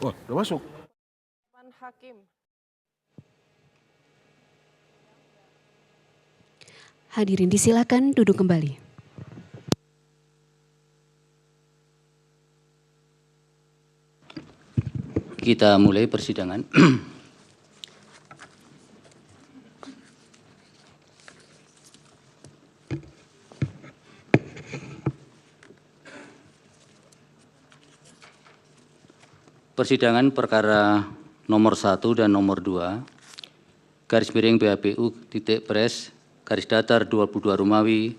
Oh, udah masuk. Hakim. Hadirin disilakan duduk kembali. Kita mulai persidangan. Persidangan perkara nomor 1 dan nomor 2, garis miring PHPU titik pres, garis datar 22 Romawi,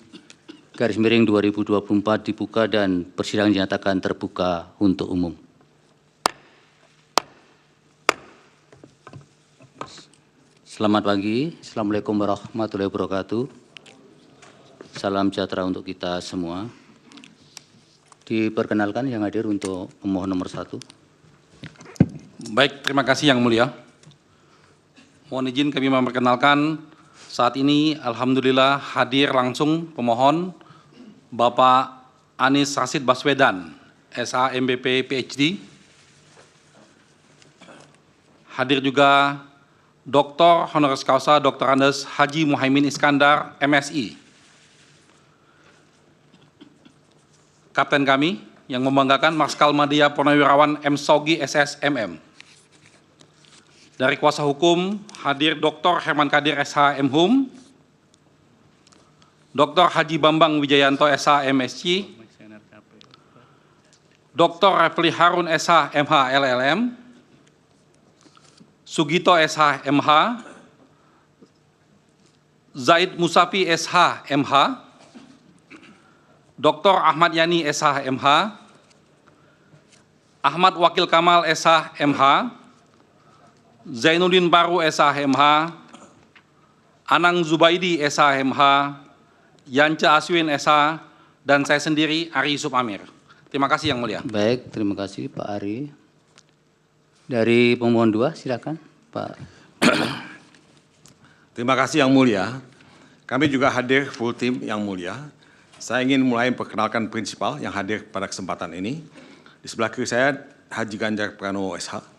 garis miring 2024 dibuka dan persidangan dinyatakan terbuka untuk umum. Selamat pagi, Assalamualaikum warahmatullahi wabarakatuh. Salam sejahtera untuk kita semua. Diperkenalkan yang hadir untuk pemohon nomor 1. Baik, terima kasih Yang Mulia. Mohon izin kami memperkenalkan saat ini alhamdulillah hadir langsung pemohon Bapak Anies Rashid Baswedan, SH MBP PhD. Hadir juga Dr. Honoris Causa Dr. Andes Haji Muhaimin Iskandar, MSI. Kapten kami yang membanggakan Marskal Madia Purnawirawan M. Sogi SS MM. Dari kuasa hukum hadir Dr. Herman Kadir SH MHum, Dr. Haji Bambang Wijayanto SH MSc, Dr. Refli Harun SH MH LLM, Sugito SH MH, Zaid Musafi SH MH, Dr. Ahmad Yani SH MH, Ahmad Wakil Kamal SH MH, Zainuddin Baru SH MH, Anang Zubaidi SH MH, Yance Aswin SH, dan saya sendiri Ari Yusuf Amir. Terima kasih Yang Mulia. Baik, terima kasih Pak Ari. Dari pemohon 2, silakan Pak. Terima kasih Yang Mulia. Kami juga hadir full tim Yang Mulia. Saya ingin mulai memperkenalkan prinsipal yang hadir pada kesempatan ini. Di sebelah kiri saya Haji Ganjar Pranowo SH.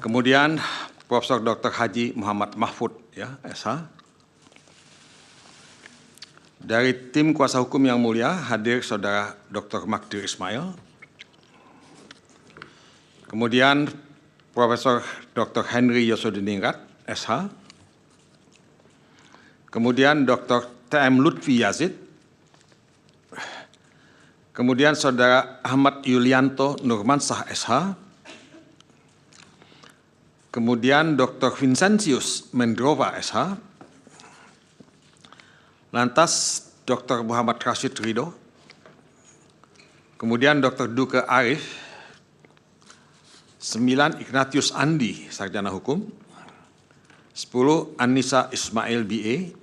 Kemudian Profesor Dr. Haji Muhammad Mahfud ya, SH. Dari tim kuasa hukum Yang Mulia hadir Saudara Dr. Magdir Ismail. Kemudian Profesor Dr. Henry Yosodiningrat, SH. Kemudian Dr. TM Lutfi Yazid. Kemudian Saudara Ahmad Yulianto Nurmansah, SH. Kemudian Dr. Vincentius Mendrova, SH. Lantas Dr. Muhammad Rashid Ridho. Kemudian Dr. Duke Arif. 9 Ignatius Andi, Sarjana Hukum. 10 Anissa Ismail BA,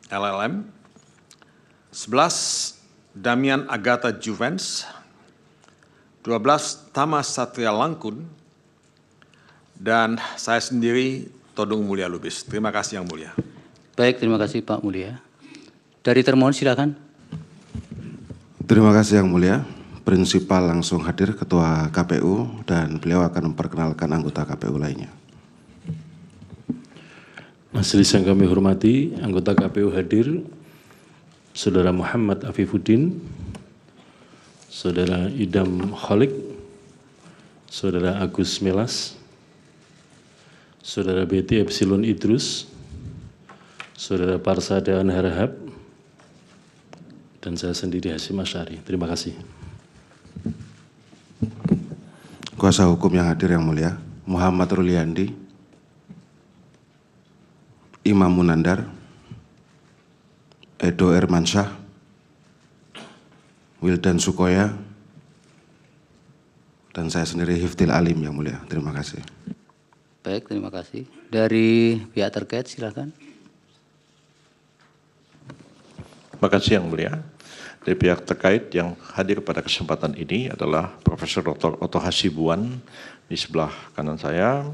LLM. 11 Damian Agatha Juvens. 12 Tama Satria Langkun. Dan saya sendiri Todung Mulya Lubis. Terima kasih Yang Mulia. Baik, terima kasih Pak Mulia. Dari termohon silakan. Terima kasih Yang Mulia. Prinsipal langsung hadir Ketua KPU dan beliau akan memperkenalkan anggota KPU lainnya. Majelis yang kami hormati, anggota KPU hadir, Saudara Muhammad Afifuddin, Saudara Idam Kholik, Saudara Agus Melas, Saudara Betty Epsilon Idrus, Saudara Parsada Harahap, dan saya sendiri Hasyim Asyari. Terima kasih. Kuasa hukum yang hadir Yang Mulia, Muhammad Ruliandi, Imam Munandar, Edo Irmansyah, Wildan Sukoya, dan saya sendiri Hifdil Alim Yang Mulia. Terima kasih. Baik, terima kasih. Dari pihak terkait silakan. Terima kasih Yang Mulia. Dari pihak terkait yang hadir pada kesempatan ini adalah Profesor Dr. Oto Hasibuan di sebelah kanan saya,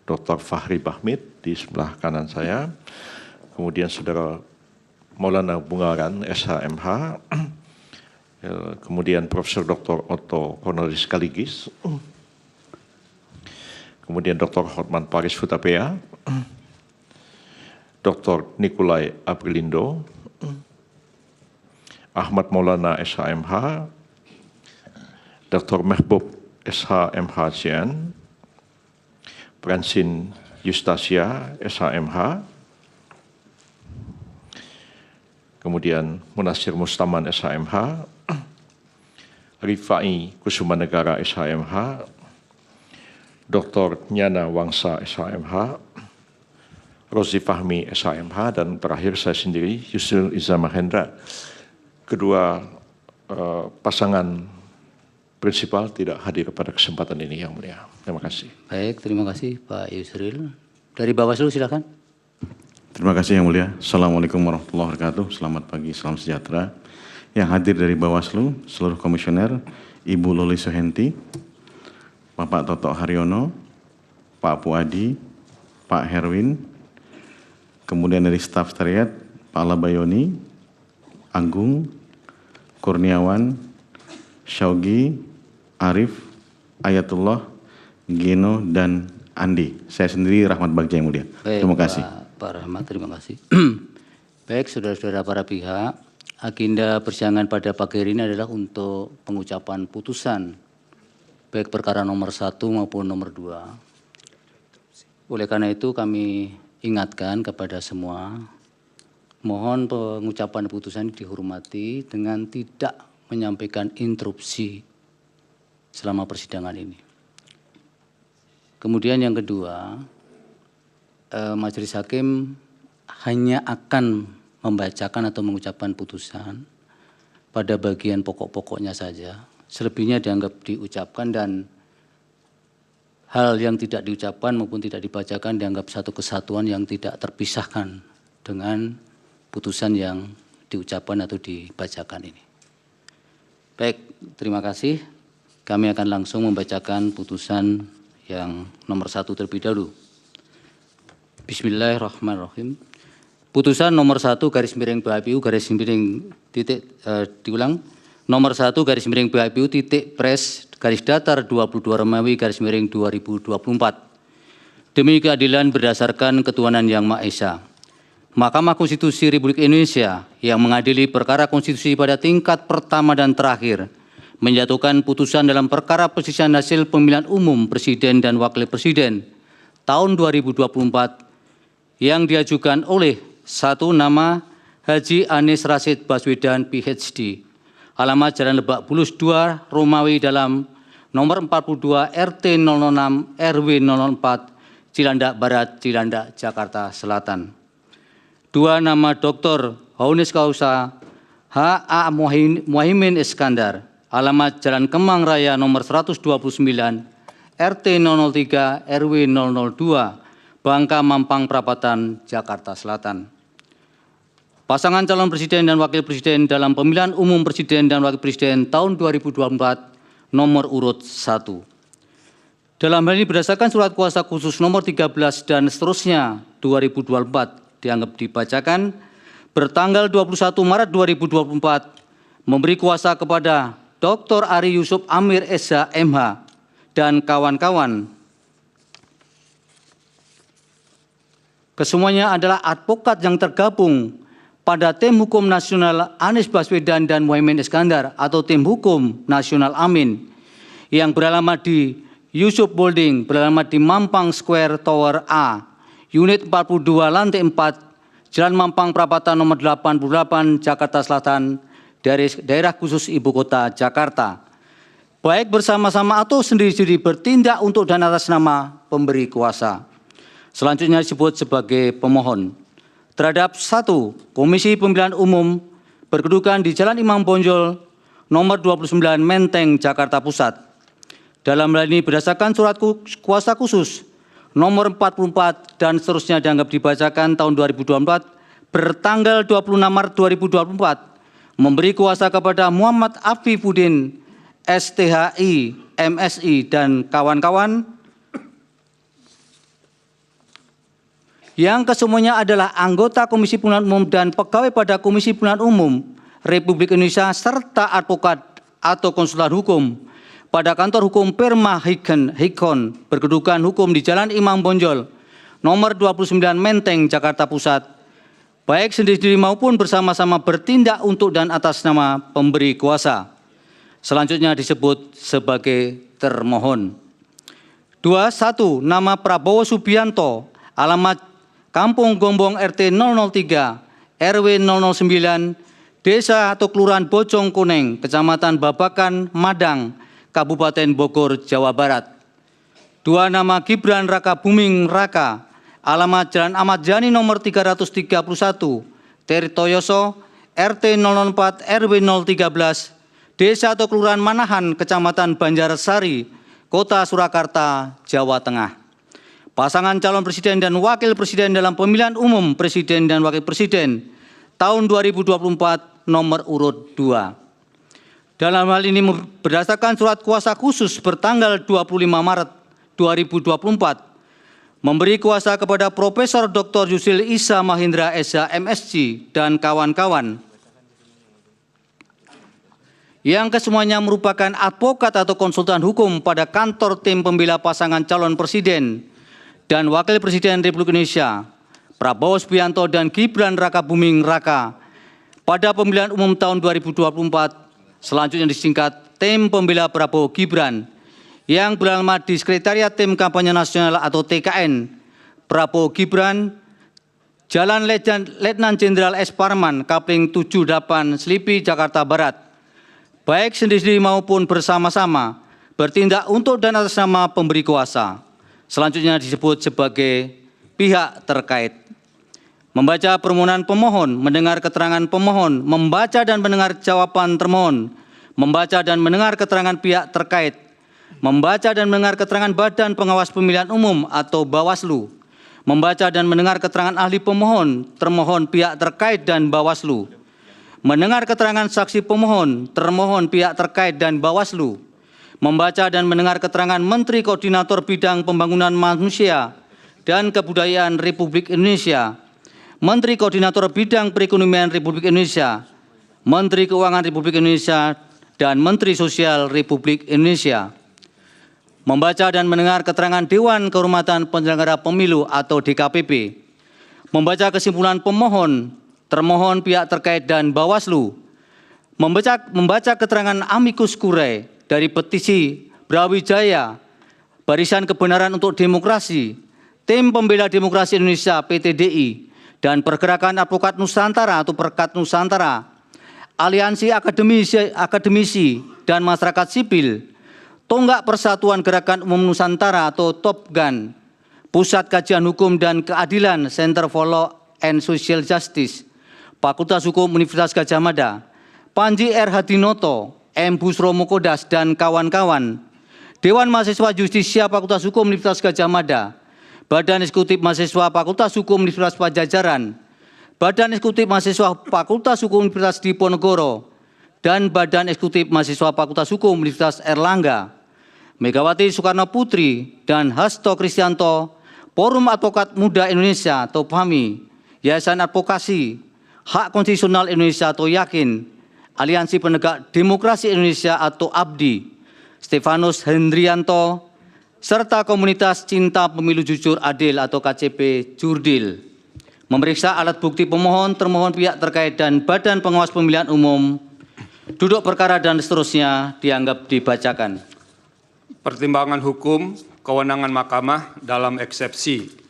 Dr. Fahri Bahmid di sebelah kanan saya, kemudian Saudara Maulana Bungaran, SHMH, kemudian Profesor Dr. Otto Cornelis Kaligis, kemudidan Dr. Hotman Paris Hutapea, Dr. Nikolai Aprilindo, Ahmad Maulana SHMH, Dr. Mehbub SHMH CN, Francine Yustasia SHMH, kemudian Munasir Mustaman SHMH, Rifai Kusumanegara SHMH, Dr. Nyana Wangsa SHMH, Rozi Fahmi SHMH, dan terakhir saya sendiri, Yusril Iza Mahendra. Kedua pasangan prinsipal tidak hadir pada kesempatan ini, Yang Mulia. Terima kasih. Baik, terima kasih Pak Yusril. Dari Bawaslu silakan. Terima kasih Yang Mulia. Assalamualaikum warahmatullahi wabarakatuh. Selamat pagi, salam sejahtera. Yang hadir dari Bawaslu, seluruh komisioner, Ibu Loli Suhenti, Bapak Toto Haryono, Pak Puadi, Pak Herwin, kemudian dari staf sekretariat, Pak Labayoni, Agung, Kurniawan, Syaugi, Arif, Ayatullah, Geno, dan Andi. Saya sendiri Rahmat Bagja, Yang Mulia. Baik, terima kasih. Pak Rahmat, terima kasih. Baik, saudara-saudara para pihak, agenda persidangan pada pagi hari ini adalah untuk pengucapan putusan, baik perkara nomor 1 maupun nomor 2. Oleh karena itu kami ingatkan kepada semua, mohon pengucapan putusan dihormati dengan tidak menyampaikan interupsi selama persidangan ini. Kemudian yang kedua, Majelis Hakim hanya akan membacakan atau mengucapkan putusan pada bagian pokok-pokoknya saja. Selebihnya dianggap diucapkan, dan hal yang tidak diucapkan maupun tidak dibacakan dianggap satu kesatuan yang tidak terpisahkan dengan putusan yang diucapkan atau dibacakan ini. Baik, terima kasih. Kami akan langsung membacakan putusan yang nomor 1 terlebih dahulu. Bismillahirrahmanirrahim. Putusan nomor 1 garis miring PHPU garis miring titik diulang. Nomor 1 garis miring PHPU titik pres garis datar 22 Romawi garis miring 2024. Demi keadilan berdasarkan ketuhanan yang Maha Esa. Mahkamah Konstitusi Republik Indonesia yang mengadili perkara konstitusi pada tingkat pertama dan terakhir menjatuhkan putusan dalam perkara perselisihan hasil pemilihan umum presiden dan wakil presiden tahun 2024 yang diajukan oleh 1 nama Haji Anies Rashid Baswedan PhD, alamat Jalan Lebak Bulus 2 Romawi dalam nomor 42 RT 006 RW 004 Cilandak Barat, Cilandak, Jakarta Selatan. 2 nama Dr. Haunis Kausa H.A. Muhaimin Iskandar, alamat Jalan Kemang Raya nomor 129 RT 003 RW 002 Bangka Mampang Perapatan, Jakarta Selatan. Pasangan calon presiden dan wakil presiden dalam pemilihan umum presiden dan wakil presiden tahun 2024 nomor urut 1. Dalam hal ini berdasarkan surat kuasa khusus nomor 13 dan seterusnya 2024 dianggap dibacakan bertanggal 21 Maret 2024 memberi kuasa kepada Dr. Ari Yusuf Amir SH MH dan kawan-kawan. Kesemuanya adalah advokat yang tergabung pada Tim Hukum Nasional Anies Baswedan dan Muhaimin Iskandar atau Tim Hukum Nasional Amin yang beralamat di Yusuf Bolding, beralamat di Mampang Square Tower A, Unit 42, Lantai 4, Jalan Mampang Perapatan nomor 88, Jakarta Selatan, dari daerah khusus Ibu Kota Jakarta, baik bersama-sama atau sendiri-sendiri bertindak untuk dan atas nama pemberi kuasa. Selanjutnya disebut sebagai pemohon. Terhadap 1. Komisi Pemilihan Umum berkedudukan di Jalan Imam Bonjol nomor 29 Menteng, Jakarta Pusat. Dalam hal ini berdasarkan surat kuasa khusus nomor 44 dan seterusnya dianggap dibacakan tahun 2024 bertanggal 26 Maret 2024 memberi kuasa kepada Muhammad Afifuddin STHI MSI dan kawan-kawan yang kesemuanya adalah anggota Komisi Pemilihan Umum dan pegawai pada Komisi Pemilihan Umum Republik Indonesia serta advokat atau konsultan hukum pada kantor hukum Perma Hikon berkedudukan hukum di Jalan Imam Bonjol, nomor 29 Menteng, Jakarta Pusat, baik sendiri-sendiri maupun bersama-sama bertindak untuk dan atas nama pemberi kuasa. Selanjutnya disebut sebagai termohon. 1. Nama Prabowo Subianto, alamat Kampung Gombong RT 003, RW 009, Desa atau Kelurahan Bojong Kuning, Kecamatan Babakan, Madang, Kabupaten Bogor, Jawa Barat. 2. Nama Gibran Raka Buming Raka, alamat Jalan Ahmad Yani nomor 331, Tirtoyoso, RT 004, RW 013, Desa atau Kelurahan Manahan, Kecamatan Banjarsari, Kota Surakarta, Jawa Tengah. Pasangan calon presiden dan wakil presiden dalam pemilihan umum presiden dan wakil presiden tahun 2024 nomor urut 2. Dalam hal ini berdasarkan surat kuasa khusus bertanggal 25 Maret 2024 memberi kuasa kepada Profesor Dr. Yusril Issa Mahendra SH MSc dan kawan-kawan yang kesemuanya merupakan advokat atau konsultan hukum pada kantor tim pembela pasangan calon presiden dan wakil presiden Republik Indonesia, Prabowo Subianto dan Gibran Raka Buming Raka pada pemilihan umum tahun 2024, selanjutnya disingkat Tim Pembela Prabowo Gibran, yang beralamat di Sekretariat Tim Kampanye Nasional atau TKN, Prabowo Gibran, Jalan Letnan Jenderal S. Parman, Kapling 78, Selipi, Jakarta Barat, baik sendiri-sendiri maupun bersama-sama, bertindak untuk dan atas nama pemberi kuasa. Selanjutnya disebut sebagai pihak terkait. Membaca permohonan pemohon, mendengar keterangan pemohon, membaca dan mendengar jawaban termohon, membaca dan mendengar keterangan pihak terkait, membaca dan mendengar keterangan Badan Pengawas Pemilihan Umum atau Bawaslu, membaca dan mendengar keterangan ahli pemohon, termohon, pihak terkait dan Bawaslu, mendengar keterangan saksi pemohon, termohon, pihak terkait dan Bawaslu, membaca dan mendengar keterangan Menteri Koordinator Bidang Pembangunan Manusia dan Kebudayaan Republik Indonesia, Menteri Koordinator Bidang Perekonomian Republik Indonesia, Menteri Keuangan Republik Indonesia, dan Menteri Sosial Republik Indonesia. Membaca dan mendengar keterangan Dewan Kehormatan Penyelenggara Pemilu atau DKPP. Membaca kesimpulan pemohon, termohon, pihak terkait dan Bawaslu. Membaca keterangan amicus curiae dari petisi Brawijaya, Barisan Kebenaran untuk Demokrasi, Tim Pembela Demokrasi Indonesia PTDI, dan Pergerakan Advokat Nusantara atau Perkat Nusantara, Aliansi Akademisi dan Masyarakat Sipil, Tonggak Persatuan Gerakan Umum Nusantara atau TOPGAN, Pusat Kajian Hukum dan Keadilan Center for Law and Social Justice, Fakultas Hukum Universitas Gadjah Mada, Panji R. Hadinoto, M. Busro Mukodas dan kawan-kawan, Dewan Mahasiswa Justisia Fakultas Hukum Universitas Gadjah Mada, Badan Eksekutif Mahasiswa Fakultas Hukum Universitas Pajajaran, Badan Eksekutif Mahasiswa Fakultas Hukum Universitas Diponegoro, dan Badan Eksekutif Mahasiswa Fakultas Hukum Universitas Erlangga, Megawati Soekarno Putri dan Hasto Kristianto, Forum Advokat Muda Indonesia atau PAMI, Yayasan Advokasi Hak Konstitusional Indonesia atau YAKIN, Aliansi Penegak Demokrasi Indonesia atau ABDI, Stefanus Hendrianto, serta Komunitas Cinta Pemilu Jujur Adil atau KCP Jurdil. Memeriksa alat bukti pemohon, termohon, pihak terkait dan Badan Pengawas Pemilihan Umum, duduk perkara dan seterusnya dianggap dibacakan. Pertimbangan hukum, kewenangan mahkamah dalam eksepsi.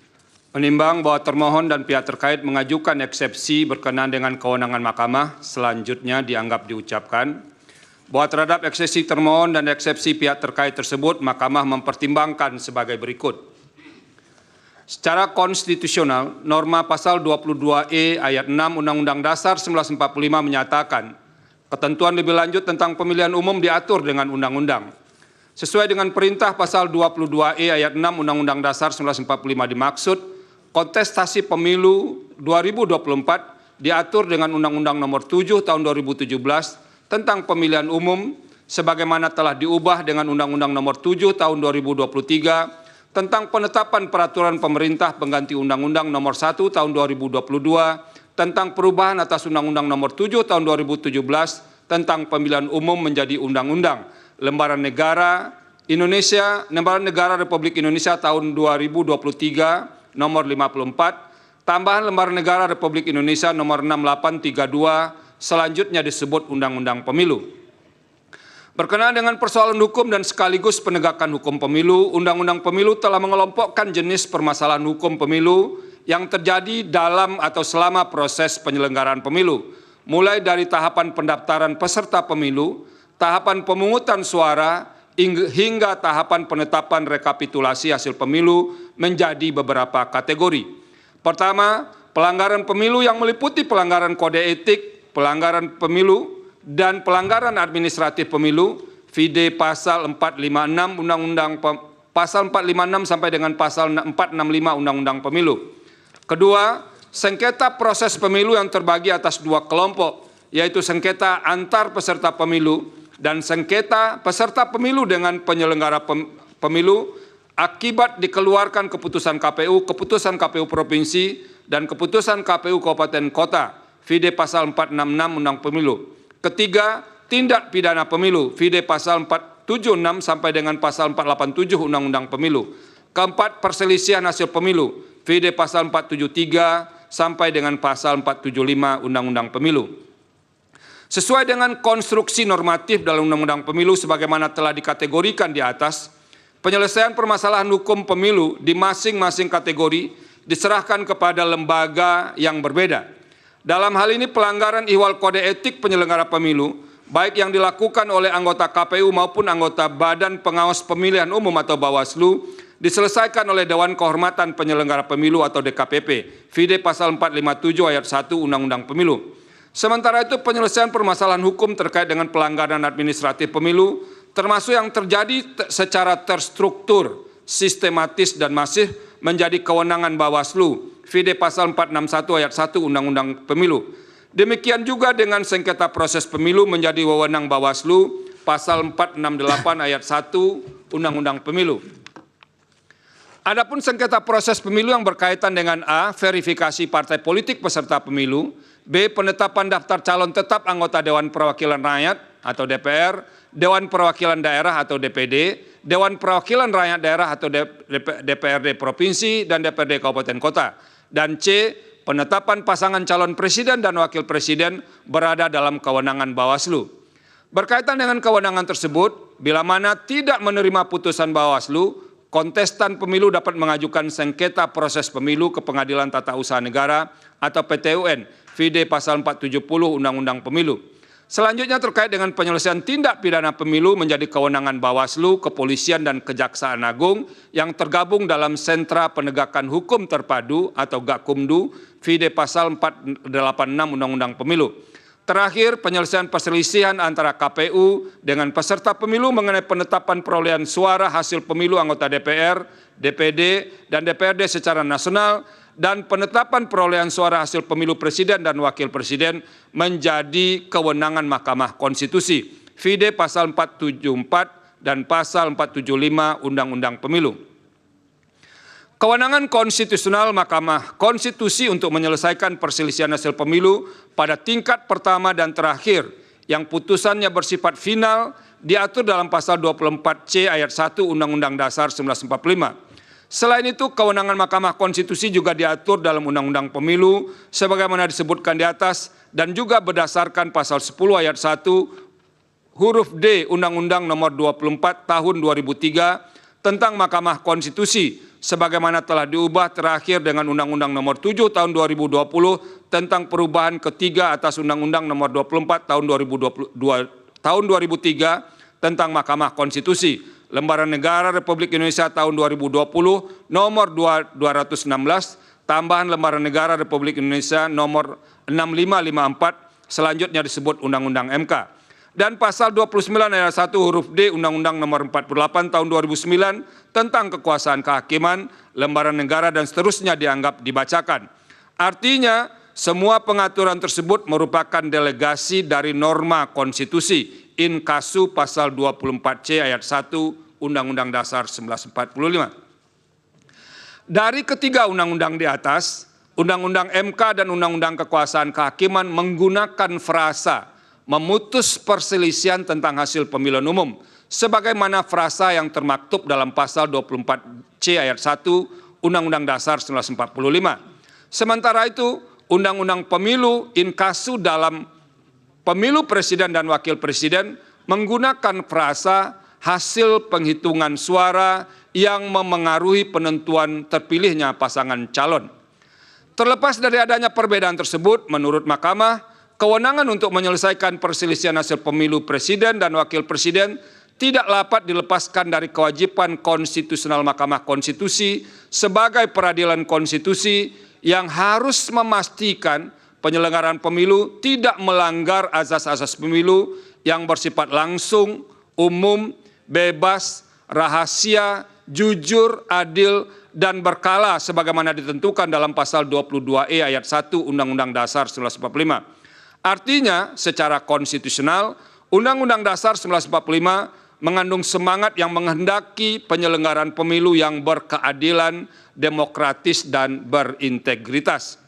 Menimbang bahwa termohon dan pihak terkait mengajukan eksepsi berkenaan dengan kewenangan mahkamah, selanjutnya dianggap diucapkan bahwa terhadap eksepsi termohon dan eksepsi pihak terkait tersebut, mahkamah mempertimbangkan sebagai berikut. Secara konstitusional, norma pasal 22E ayat 6 Undang-Undang Dasar 1945 menyatakan, ketentuan lebih lanjut tentang pemilihan umum diatur dengan undang-undang. Sesuai dengan perintah pasal 22E ayat 6 Undang-Undang Dasar 1945 dimaksud, kontestasi pemilu 2024 diatur dengan Undang-Undang Nomor 7 Tahun 2017 tentang pemilihan umum sebagaimana telah diubah dengan Undang-Undang Nomor 7 Tahun 2023 tentang penetapan peraturan pemerintah pengganti Undang-Undang Nomor 1 Tahun 2022 tentang perubahan atas Undang-Undang Nomor 7 Tahun 2017 tentang Pemilihan Umum menjadi Undang-Undang. Lembaran Negara Indonesia, Lembaran Negara Republik Indonesia tahun 2023 nomor 54, tambahan Lembaran Negara Republik Indonesia nomor 6832, selanjutnya disebut Undang-Undang Pemilu. Berkenaan dengan persoalan hukum dan sekaligus penegakan hukum pemilu, Undang-Undang Pemilu telah mengelompokkan jenis permasalahan hukum pemilu yang terjadi dalam atau selama proses penyelenggaraan pemilu, mulai dari tahapan pendaftaran peserta pemilu, tahapan pemungutan suara, hingga tahapan penetapan rekapitulasi hasil pemilu menjadi beberapa kategori. Pertama, pelanggaran pemilu yang meliputi pelanggaran kode etik, pelanggaran pemilu, dan pelanggaran administratif pemilu, vide pasal 456 Undang-Undang pasal 456 sampai dengan pasal 465 Undang-Undang Pemilu. Kedua, sengketa proses pemilu yang terbagi atas dua kelompok, yaitu sengketa antar peserta pemilu dan sengketa peserta pemilu dengan penyelenggara pemilu akibat dikeluarkan keputusan KPU Provinsi, dan keputusan KPU Kabupaten Kota, vide pasal 466 Undang Pemilu. Ketiga, tindak pidana pemilu, vide pasal 476 sampai dengan pasal 487 Undang-Undang Pemilu. Keempat, perselisihan hasil pemilu, vide pasal 473 sampai dengan pasal 475 Undang-Undang Pemilu. Sesuai dengan konstruksi normatif dalam Undang-Undang Pemilu sebagaimana telah dikategorikan di atas, penyelesaian permasalahan hukum pemilu di masing-masing kategori diserahkan kepada lembaga yang berbeda. Dalam hal ini pelanggaran ihwal kode etik penyelenggara pemilu, baik yang dilakukan oleh anggota KPU maupun anggota Badan Pengawas Pemilihan Umum atau Bawaslu, diselesaikan oleh Dewan Kehormatan Penyelenggara Pemilu atau DKPP, vide pasal 457 ayat 1 Undang-Undang Pemilu. Sementara itu penyelesaian permasalahan hukum terkait dengan pelanggaran administratif pemilu, termasuk yang terjadi secara terstruktur, sistematis dan masif menjadi kewenangan Bawaslu, vide pasal 461 ayat 1 Undang-Undang Pemilu. Demikian juga dengan sengketa proses pemilu menjadi wewenang Bawaslu, pasal 468 ayat 1 Undang-Undang Pemilu. Adapun sengketa proses pemilu yang berkaitan dengan A, verifikasi partai politik peserta pemilu, B, penetapan daftar calon tetap anggota Dewan Perwakilan Rakyat atau DPR, Dewan Perwakilan Daerah atau DPD, Dewan Perwakilan Rakyat Daerah atau DPRD Provinsi dan DPRD Kabupaten Kota, dan C, penetapan pasangan calon presiden dan wakil presiden berada dalam kewenangan Bawaslu. Berkaitan dengan kewenangan tersebut, bila mana tidak menerima putusan Bawaslu, kontestan pemilu dapat mengajukan sengketa proses pemilu ke Pengadilan Tata Usaha Negara atau PT-UN, vide pasal 470 Undang-Undang Pemilu. Selanjutnya terkait dengan penyelesaian tindak pidana pemilu menjadi kewenangan Bawaslu, Kepolisian, dan Kejaksaan Agung yang tergabung dalam Sentra Penegakan Hukum Terpadu atau Gakumdu, vide pasal 486 Undang-Undang Pemilu. Terakhir, penyelesaian perselisihan antara KPU dengan peserta pemilu mengenai penetapan perolehan suara hasil pemilu anggota DPR, DPD, dan DPRD secara nasional, dan penetapan perolehan suara hasil pemilu presiden dan wakil presiden menjadi kewenangan Mahkamah Konstitusi, vide pasal 474 dan pasal 475 Undang-Undang Pemilu. Kewenangan konstitusional Mahkamah Konstitusi untuk menyelesaikan perselisihan hasil pemilu pada tingkat pertama dan terakhir yang putusannya bersifat final diatur dalam pasal 24C ayat 1 Undang-Undang Dasar 1945. Selain itu, kewenangan Mahkamah Konstitusi juga diatur dalam Undang-Undang Pemilu sebagaimana disebutkan di atas dan juga berdasarkan pasal 10 ayat 1 huruf D Undang-Undang Nomor 24 Tahun 2003 tentang Mahkamah Konstitusi sebagaimana telah diubah terakhir dengan Undang-Undang Nomor 7 Tahun 2020 tentang perubahan ketiga atas Undang-Undang Nomor 24 Tahun 2003 tentang Mahkamah Konstitusi. Lembaran Negara Republik Indonesia tahun 2020 nomor 216, tambahan Lembaran Negara Republik Indonesia nomor 6554, selanjutnya disebut Undang-Undang MK. Dan pasal 29 ayat 1 huruf D Undang-Undang nomor 48 tahun 2009 tentang kekuasaan kehakiman, lembaran negara dan seterusnya dianggap dibacakan. Artinya, semua pengaturan tersebut merupakan delegasi dari norma konstitusi in casu pasal 24C ayat 1 Undang-Undang Dasar 1945. Dari ketiga undang-undang di atas, Undang-Undang MK dan Undang-Undang Kekuasaan Kehakiman menggunakan frasa memutus perselisihan tentang hasil pemilihan umum, sebagaimana frasa yang termaktub dalam pasal 24C ayat 1 Undang-Undang Dasar 1945. Sementara itu, Undang-Undang Pemilu inkasu dalam pemilu presiden dan wakil presiden menggunakan frasa hasil penghitungan suara yang memengaruhi penentuan terpilihnya pasangan calon. Terlepas dari adanya perbedaan tersebut, menurut Mahkamah, kewenangan untuk menyelesaikan perselisihan hasil pemilu presiden dan wakil presiden tidak dapat dilepaskan dari kewajiban konstitusional Mahkamah Konstitusi sebagai peradilan konstitusi yang harus memastikan penyelenggaraan pemilu tidak melanggar azas-azas pemilu yang bersifat langsung, umum, bebas, rahasia, jujur, adil, dan berkala sebagaimana ditentukan dalam pasal 22E ayat 1 Undang-Undang Dasar 1945. Artinya, secara konstitusional, Undang-Undang Dasar 1945 mengandung semangat yang menghendaki penyelenggaraan pemilu yang berkeadilan, demokratis, dan berintegritas.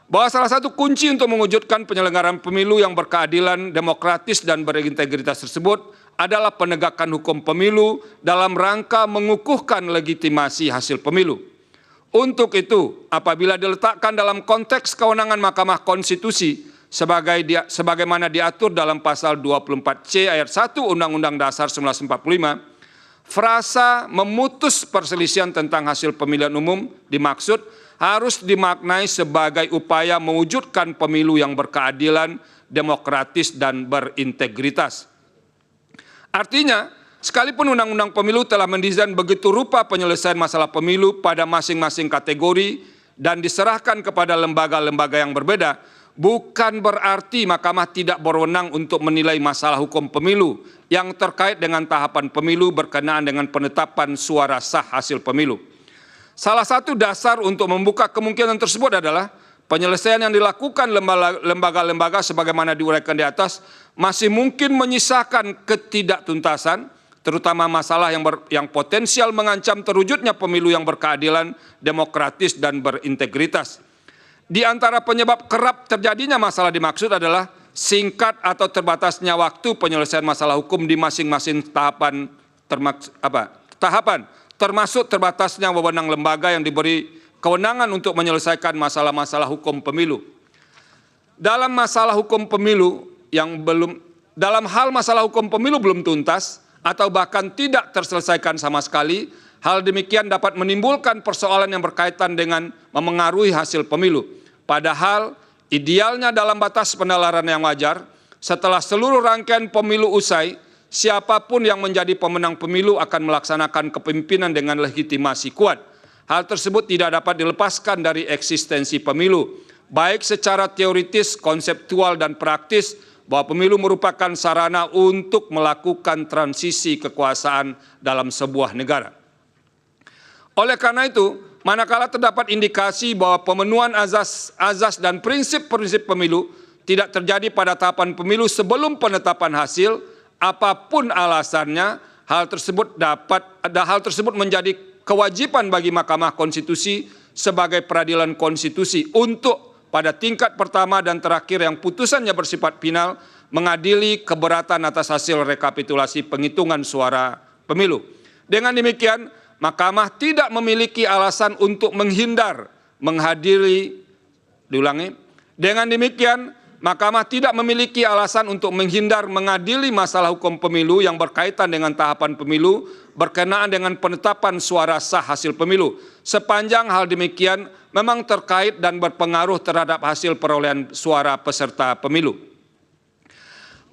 Bahwa salah satu kunci untuk mewujudkan penyelenggaraan pemilu yang berkeadilan, demokratis, dan berintegritas tersebut adalah penegakan hukum pemilu dalam rangka mengukuhkan legitimasi hasil pemilu. Untuk itu, apabila diletakkan dalam konteks kewenangan Mahkamah Konstitusi sebagaimana diatur dalam pasal 24C ayat 1 Undang-Undang Dasar 1945, frasa memutus perselisihan tentang hasil pemilihan umum dimaksud harus dimaknai sebagai upaya mewujudkan pemilu yang berkeadilan, demokratis, dan berintegritas. Artinya, sekalipun Undang-Undang Pemilu telah mendesain begitu rupa penyelesaian masalah pemilu pada masing-masing kategori dan diserahkan kepada lembaga-lembaga yang berbeda, bukan berarti Mahkamah tidak berwenang untuk menilai masalah hukum pemilu yang terkait dengan tahapan pemilu berkenaan dengan penetapan suara sah hasil pemilu. Salah satu dasar untuk membuka kemungkinan tersebut adalah penyelesaian yang dilakukan lembaga-lembaga sebagaimana diuraikan di atas masih mungkin menyisakan ketidaktuntasan, terutama masalah yang potensial mengancam terwujudnya pemilu yang berkeadilan, demokratis, dan berintegritas. Di antara penyebab kerap terjadinya masalah dimaksud adalah singkat atau terbatasnya waktu penyelesaian masalah hukum di masing-masing tahapan, termasuk terbatasnya wewenang lembaga yang diberi kewenangan untuk menyelesaikan masalah-masalah hukum pemilu. Dalam masalah hukum pemilu dalam hal masalah hukum pemilu belum tuntas atau bahkan tidak terselesaikan sama sekali, hal demikian dapat menimbulkan persoalan yang berkaitan dengan memengaruhi hasil pemilu. Padahal idealnya dalam batas penalaran yang wajar, setelah seluruh rangkaian pemilu usai, siapapun yang menjadi pemenang pemilu akan melaksanakan kepemimpinan dengan legitimasi kuat. Hal tersebut tidak dapat dilepaskan dari eksistensi pemilu, baik secara teoritis, konseptual, dan praktis, bahwa pemilu merupakan sarana untuk melakukan transisi kekuasaan dalam sebuah negara. Oleh karena itu, manakala terdapat indikasi bahwa pemenuhan azas dan prinsip-prinsip pemilu tidak terjadi pada tahapan pemilu sebelum penetapan hasil, apapun alasannya, hal tersebut menjadi kewajiban bagi Mahkamah Konstitusi sebagai peradilan konstitusi untuk pada tingkat pertama dan terakhir yang putusannya bersifat final mengadili keberatan atas hasil rekapitulasi penghitungan suara pemilu. Dengan demikian, Mahkamah tidak memiliki alasan untuk menghadiri mengadili masalah hukum pemilu yang berkaitan dengan tahapan pemilu berkenaan dengan penetapan suara sah hasil pemilu, sepanjang hal demikian memang terkait dan berpengaruh terhadap hasil perolehan suara peserta pemilu.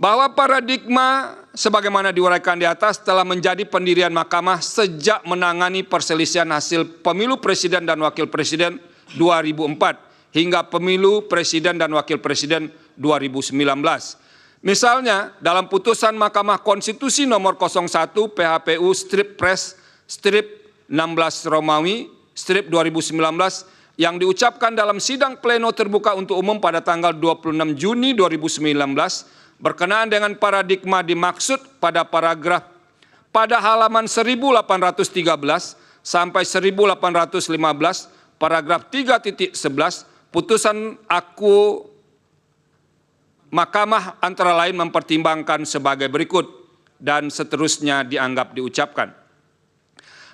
Bahwa paradigma sebagaimana diuraikan di atas telah menjadi pendirian Mahkamah sejak menangani perselisihan hasil pemilu presiden dan wakil presiden 2004 hingga pemilu presiden dan wakil presiden 2019. Misalnya, dalam putusan Mahkamah Konstitusi nomor 01 PHPU strip pres strip 16 Romawi strip 2019 yang diucapkan dalam sidang pleno terbuka untuk umum pada tanggal 26 Juni 2019 berkenaan dengan paradigma dimaksud pada paragraf pada halaman 1813 sampai 1815 paragraf 3.11 putusan aku Mahkamah antara lain mempertimbangkan sebagai berikut dan seterusnya dianggap diucapkan.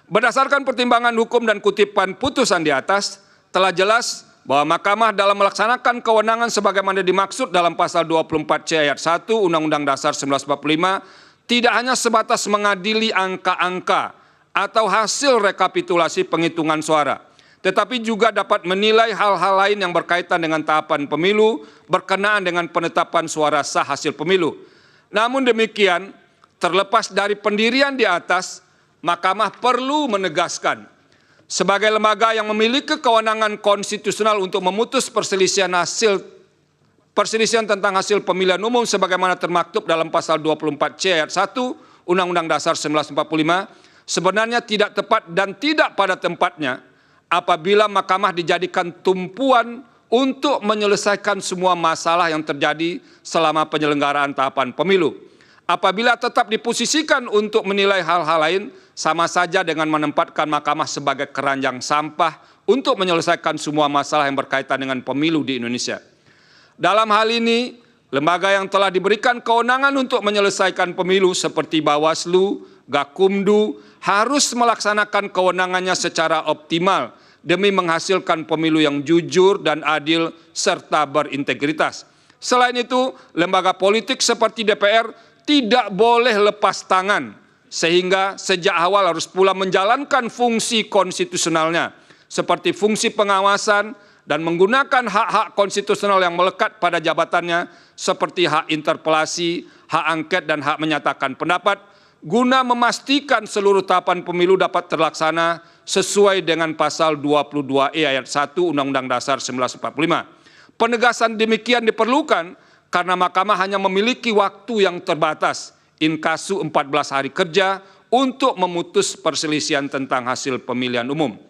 Berdasarkan pertimbangan hukum dan kutipan putusan di atas, telah jelas bahwa Mahkamah dalam melaksanakan kewenangan sebagaimana dimaksud dalam pasal 24C ayat 1 Undang-Undang Dasar 1945 tidak hanya sebatas mengadili angka-angka atau hasil rekapitulasi penghitungan suara, tetapi juga dapat menilai hal-hal lain yang berkaitan dengan tahapan pemilu berkenaan dengan penetapan suara sah hasil pemilu. Namun demikian, terlepas dari pendirian di atas, Mahkamah perlu menegaskan sebagai lembaga yang memiliki kewenangan konstitusional untuk memutus perselisihan tentang hasil pemilihan umum sebagaimana termaktub dalam pasal 24C ayat 1 Undang-Undang Dasar 1945 sebenarnya tidak tepat dan tidak pada tempatnya apabila Mahkamah dijadikan tumpuan untuk menyelesaikan semua masalah yang terjadi selama penyelenggaraan tahapan pemilu. Apabila tetap diposisikan untuk menilai hal-hal lain, sama saja dengan menempatkan Mahkamah sebagai keranjang sampah untuk menyelesaikan semua masalah yang berkaitan dengan pemilu di Indonesia. Dalam hal ini, lembaga yang telah diberikan kewenangan untuk menyelesaikan pemilu seperti Bawaslu, Gakumdu, harus melaksanakan kewenangannya secara optimal demi menghasilkan pemilu yang jujur dan adil serta berintegritas. Selain itu, lembaga politik seperti DPR tidak boleh lepas tangan, sehingga sejak awal harus pula menjalankan fungsi konstitusionalnya, seperti fungsi pengawasan dan menggunakan hak-hak konstitusional yang melekat pada jabatannya, seperti hak interpelasi, hak angket, dan hak menyatakan pendapat, guna memastikan seluruh tahapan pemilu dapat terlaksana sesuai dengan pasal 22E ayat 1 Undang-Undang Dasar 1945. Penegasan demikian diperlukan karena Mahkamah hanya memiliki waktu yang terbatas, inkasu 14 hari kerja, untuk memutus perselisihan tentang hasil pemilihan umum.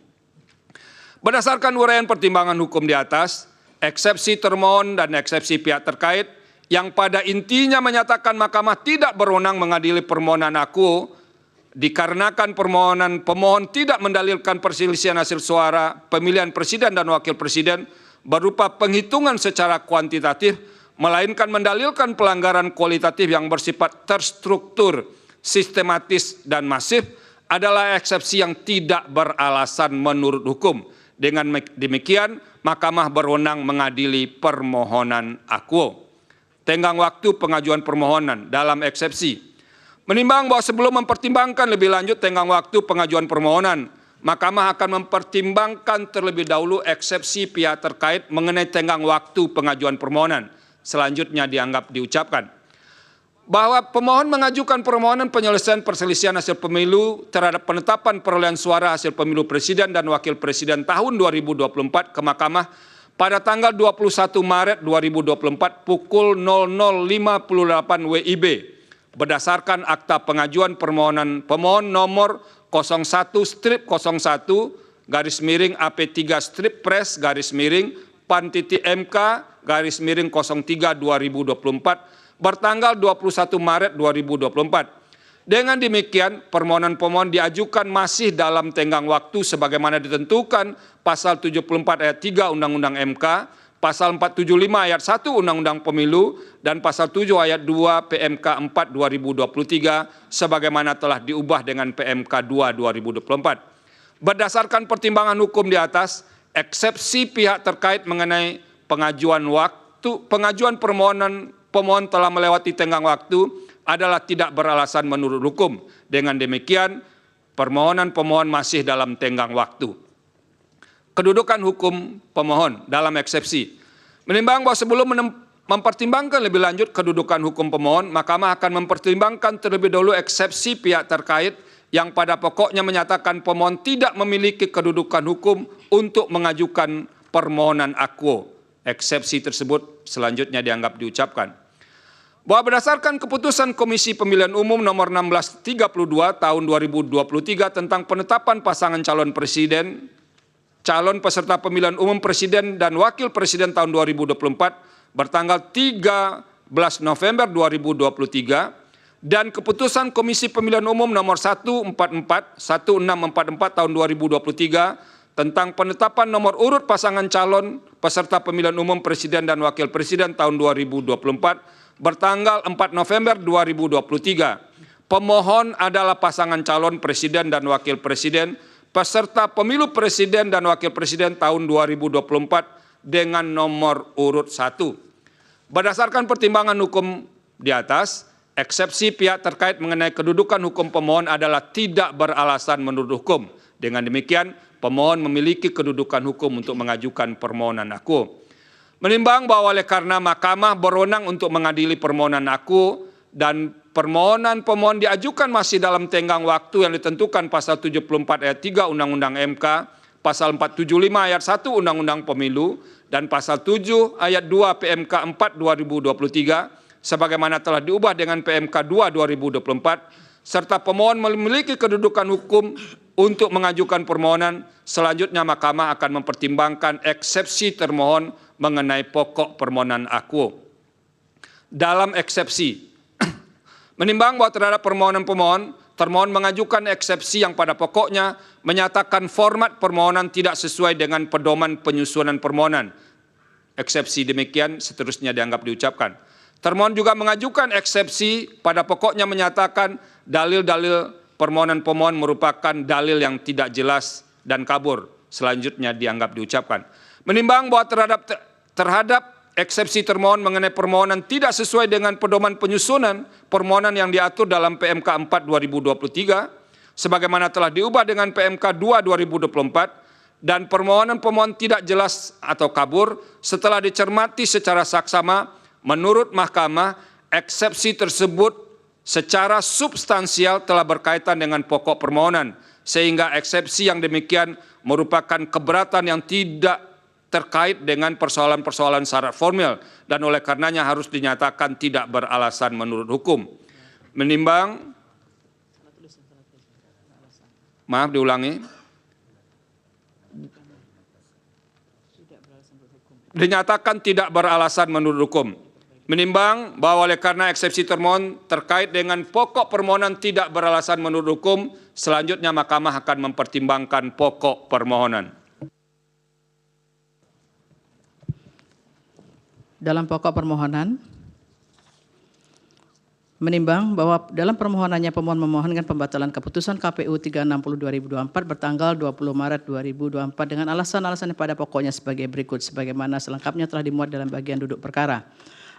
Berdasarkan uraian pertimbangan hukum di atas, eksepsi termohon dan eksepsi pihak terkait yang pada intinya menyatakan Mahkamah tidak berwenang mengadili permohonan akuo dikarenakan pemohon tidak mendalilkan perselisihan hasil suara pemilihan presiden dan wakil presiden berupa penghitungan secara kuantitatif, melainkan mendalilkan pelanggaran kualitatif yang bersifat terstruktur, sistematis, dan masif, adalah eksepsi yang tidak beralasan menurut hukum. Dengan demikian, Mahkamah berwenang mengadili permohonan akuo. Tenggang waktu pengajuan permohonan dalam eksepsi. Menimbang bahwa sebelum mempertimbangkan lebih lanjut tenggang waktu pengajuan permohonan, Mahkamah akan mempertimbangkan terlebih dahulu eksepsi pihak terkait mengenai tenggang waktu pengajuan permohonan. Selanjutnya dianggap diucapkan bahwa pemohon mengajukan permohonan penyelesaian perselisihan hasil pemilu terhadap penetapan perolehan suara hasil pemilu presiden dan wakil presiden tahun 2024 ke Mahkamah pada tanggal 21 Maret 2024 pukul 00.58 WIB berdasarkan akta pengajuan permohonan pemohon nomor 01/01 garis miring AP3/Pres garis miring PAN.MK garis miring 03 2024 bertanggal 21 Maret 2024. Dengan demikian, permohonan pemohon diajukan masih dalam tenggang waktu sebagaimana ditentukan pasal 74 ayat 3 Undang-Undang MK, pasal 475 ayat 1 Undang-Undang Pemilu, dan pasal 7 ayat 2 PMK 4 2023 sebagaimana telah diubah dengan PMK 2 2024. Berdasarkan pertimbangan hukum di atas, eksepsi pihak terkait mengenai pengajuan permohonan pemohon telah melewati tenggang waktu adalah tidak beralasan menurut hukum. Dengan demikian, permohonan pemohon masih dalam tenggang waktu. Kedudukan hukum pemohon dalam eksepsi. Menimbang bahwa sebelum mempertimbangkan lebih lanjut kedudukan hukum pemohon, Mahkamah akan mempertimbangkan terlebih dahulu eksepsi pihak terkait yang pada pokoknya menyatakan pemohon tidak memiliki kedudukan hukum untuk mengajukan permohonan akuo. Eksepsi tersebut selanjutnya dianggap diucapkan. Bahwa berdasarkan keputusan Komisi Pemilihan Umum nomor 1632 tahun 2023 tentang penetapan pasangan calon presiden, calon peserta pemilihan umum presiden dan wakil presiden tahun 2024 bertanggal 13 November 2023 dan keputusan Komisi Pemilihan Umum nomor 1644 tahun 2023 tentang penetapan nomor urut pasangan calon peserta pemilihan umum presiden dan wakil presiden tahun 2024 bertanggal 4 November 2023. Pemohon adalah pasangan calon presiden dan wakil presiden peserta pemilu presiden dan wakil presiden tahun 2024 dengan nomor urut 1. Berdasarkan pertimbangan hukum di atas, eksepsi pihak terkait mengenai kedudukan hukum pemohon adalah tidak beralasan menurut hukum. Dengan demikian, pemohon memiliki kedudukan hukum untuk mengajukan permohonan aku. Menimbang bahwa oleh karena Mahkamah berwenang untuk mengadili permohonan aku dan permohonan pemohon diajukan masih dalam tenggang waktu yang ditentukan pasal 74 ayat 3 Undang-Undang MK, pasal 475 ayat 1 Undang-Undang Pemilu, dan pasal 7 ayat 2 PMK 4 2023, sebagaimana telah diubah dengan PMK 2 2024, serta pemohon memiliki kedudukan hukum untuk mengajukan permohonan, selanjutnya Mahkamah akan mempertimbangkan eksepsi termohon mengenai pokok permohonan aku. Dalam eksepsi, menimbang bahwa terhadap permohonan pemohon, termohon mengajukan eksepsi yang pada pokoknya menyatakan format permohonan tidak sesuai dengan pedoman penyusunan permohonan. Eksepsi demikian seterusnya dianggap diucapkan. Termohon juga mengajukan eksepsi pada pokoknya menyatakan dalil-dalil permohonan pemohon merupakan dalil yang tidak jelas dan kabur. Selanjutnya dianggap diucapkan. Menimbang bahwa terhadap eksepsi termohon mengenai permohonan tidak sesuai dengan pedoman penyusunan permohonan yang diatur dalam PMK 4 2023, sebagaimana telah diubah dengan PMK 2 2024, dan permohonan pemohon tidak jelas atau kabur, setelah dicermati secara saksama, menurut Mahkamah, eksepsi tersebut secara substansial telah berkaitan dengan pokok permohonan, sehingga eksepsi yang demikian merupakan keberatan yang tidak terkait dengan persoalan-persoalan syarat formil dan oleh karenanya harus dinyatakan tidak beralasan menurut hukum. Menimbang, maaf diulangi, dinyatakan tidak beralasan menurut hukum. Menimbang bahwa oleh karena eksepsi termohon terkait dengan pokok permohonan tidak beralasan menurut hukum, selanjutnya Mahkamah akan mempertimbangkan pokok permohonan. Dalam pokok permohonan, menimbang bahwa dalam permohonannya pemohon memohonkan pembatalan keputusan KPU 360/2024 bertanggal 20 Maret 2024 dengan alasan-alasan pada pokoknya sebagai berikut, sebagaimana selengkapnya telah dimuat dalam bagian duduk perkara.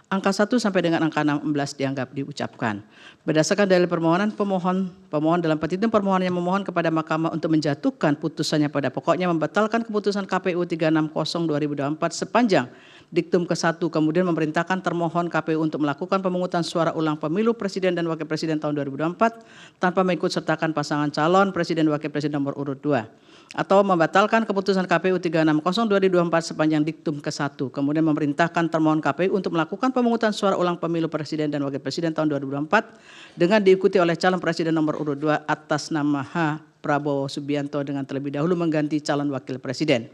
Angka 1 sampai dengan angka 16 dianggap diucapkan. Berdasarkan dalil permohonan, pemohon dalam petitum permohonannya memohon kepada Mahkamah untuk menjatuhkan putusannya pada pokoknya membatalkan keputusan KPU 360/2024 sepanjang diktum ke-1, kemudian memerintahkan termohon KPU untuk melakukan pemungutan suara ulang pemilu presiden dan wakil presiden tahun 2024 tanpa mengikut sertakan pasangan calon presiden dan wakil presiden nomor urut 2. Atau membatalkan keputusan KPU 360/2024 sepanjang diktum ke-1, kemudian memerintahkan termohon KPU untuk melakukan pemungutan suara ulang pemilu presiden dan wakil presiden tahun 2024 dengan diikuti oleh calon presiden nomor urut 2 atas nama H. Prabowo Subianto dengan terlebih dahulu mengganti calon wakil presiden.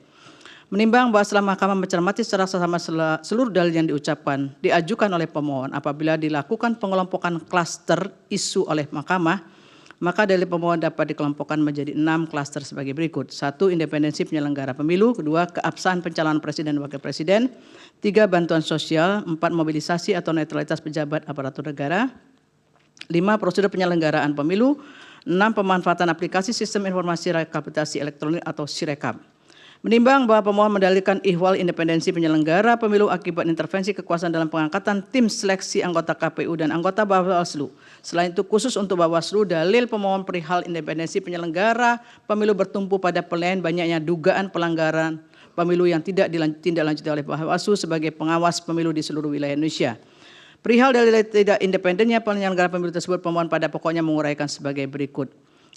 Menimbang bahwa setelah Mahkamah mencermati secara seksama seluruh dalil yang diajukan oleh pemohon, apabila dilakukan pengelompokan klaster isu oleh Mahkamah, maka dalil pemohon dapat dikelompokkan menjadi 6 klaster sebagai berikut. 1. Independensi penyelenggara pemilu. 2. Keabsahan pencalonan presiden dan wakil presiden. 3. Bantuan sosial. 4. Mobilisasi atau netralitas pejabat aparatur negara. 5. Prosedur penyelenggaraan pemilu. 6. Pemanfaatan aplikasi sistem informasi rekapitulasi elektronik atau Sirekap. Menimbang bahwa pemohon mendalilkan ihwal independensi penyelenggara pemilu akibat intervensi kekuasaan dalam pengangkatan tim seleksi anggota KPU dan anggota Bawaslu. Selain itu khusus untuk Bawaslu, dalil pemohon perihal independensi penyelenggara pemilu bertumpu pada penilaian banyaknya dugaan pelanggaran pemilu yang tidak ditindaklanjuti oleh Bawaslu sebagai pengawas pemilu di seluruh wilayah Indonesia. Perihal dalil tidak independennya penyelenggara pemilu tersebut, pemohon pada pokoknya menguraikan sebagai berikut.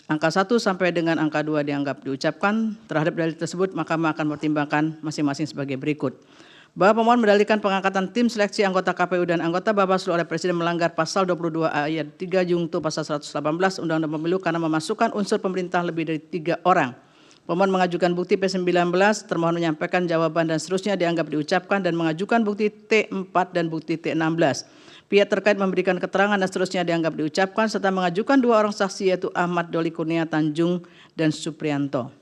Angka 1 sampai dengan angka 2 dianggap diucapkan. Terhadap dalil tersebut, Mahkamah akan mempertimbangkan masing-masing sebagai berikut. Bahwa pemohon mendalilkan pengangkatan tim seleksi anggota KPU dan anggota Bawaslu oleh Presiden melanggar pasal 22 ayat 3 Junto pasal 118 Undang-Undang Pemilu karena memasukkan unsur pemerintah lebih dari 3 orang. Pemohon mengajukan bukti P19, termohon menyampaikan jawaban dan seterusnya dianggap diucapkan dan mengajukan bukti T4 dan bukti T16. Pihak terkait memberikan keterangan dan seterusnya dianggap diucapkan serta mengajukan 2 orang saksi yaitu Ahmad Doli Kurnia Tanjung dan Suprianto.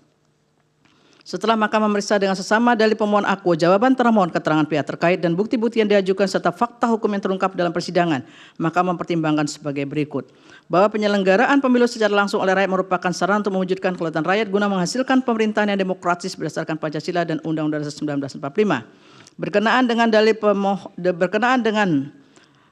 Setelah Mahkamah memeriksa dengan sesama dalil pemohon aku, jawaban termohon, keterangan pihak terkait, dan bukti-bukti yang diajukan serta fakta hukum yang terungkap dalam persidangan, Mahkamah mempertimbangkan sebagai berikut. Bahwa penyelenggaraan pemilu secara langsung oleh rakyat merupakan sarana untuk mewujudkan kedaulatan rakyat guna menghasilkan pemerintahan yang demokratis berdasarkan Pancasila dan Undang-Undang Dasar 1945. Berkenaan dengan